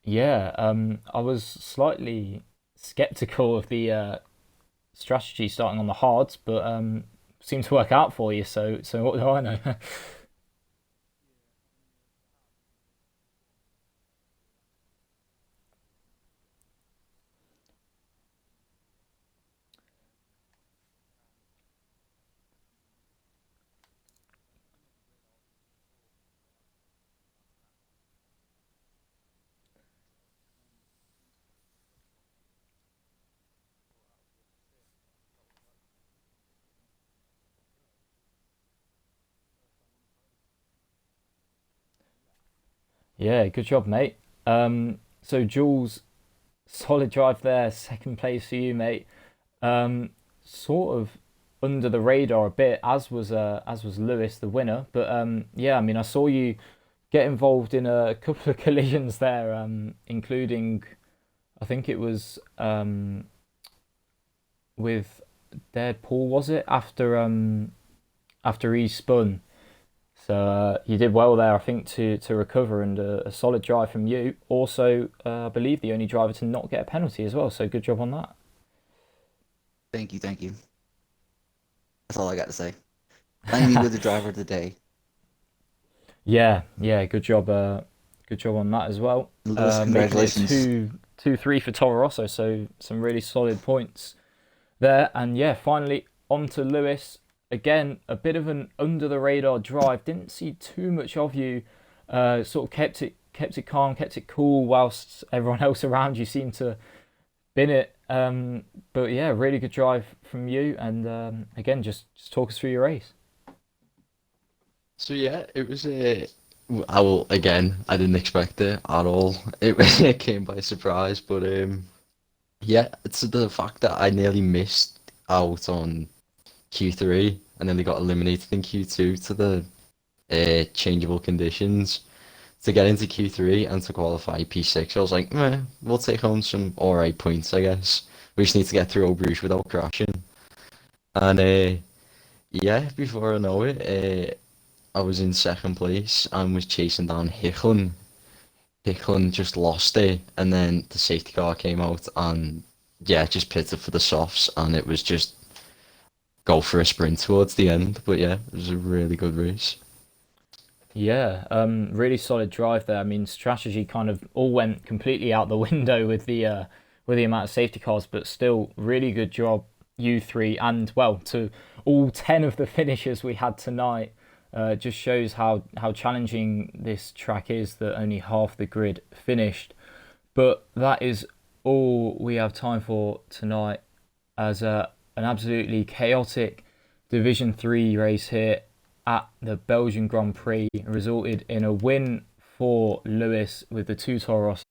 S1: Yeah, I was slightly skeptical of the strategy starting on the hards, but seemed to work out for you. So what do I know? Yeah, good job, mate. So Jules, solid drive there, second place for you, mate. Um, Sort of under the radar a bit, as was Lewis, the winner. But yeah, I mean, I saw you get involved in a couple of collisions there, including I think it was with Deadpool, was it after he spun? So you did well there, I think, to recover and a solid drive from you. Also, I believe the only driver to not get a penalty as well. So good job on that.
S3: Thank you, thank you. That's all I got to say. Laney with the driver of the day.
S1: Yeah, yeah, good job. Good job on that as well.
S3: Lewis,
S1: Making it
S3: congratulations.
S1: 2-3 for Toro Rosso. So some really solid points there. And yeah, finally on to Lewis. Again, a bit of an under the radar drive. Didn't see too much of you. Sort of kept it calm, kept it cool, whilst everyone else around you seemed to bin it. But yeah, really good drive from you. And again, just talk us through your race.
S4: So yeah, it was a. I will again. I didn't expect it at all. It it came by surprise, but yeah, it's the fact that I nearly missed out on Q3 and nearly got eliminated in Q2 to the changeable conditions to get into Q3 and to qualify P6. I was like, we'll take home some alright points, I guess. We just need to get through Eau Bruges without crashing. And yeah, before I know it, I was in second place and was chasing down Hicklin. Hicklin just lost it, and then the safety car came out and yeah, just pitted for the softs, and it was just go for a sprint towards the end. But yeah, it was a really good race.
S1: Yeah, really solid drive there. I mean, strategy kind of all went completely out the window with the amount of safety cars, but still, really good job, you three, and well, to all 10 of the finishers we had tonight. Just shows how challenging this track is. That only half the grid finished, but that is all we have time for tonight. As an absolutely chaotic Division 3 race here at the Belgian Grand Prix resulted in a win for Lewis with the two Toros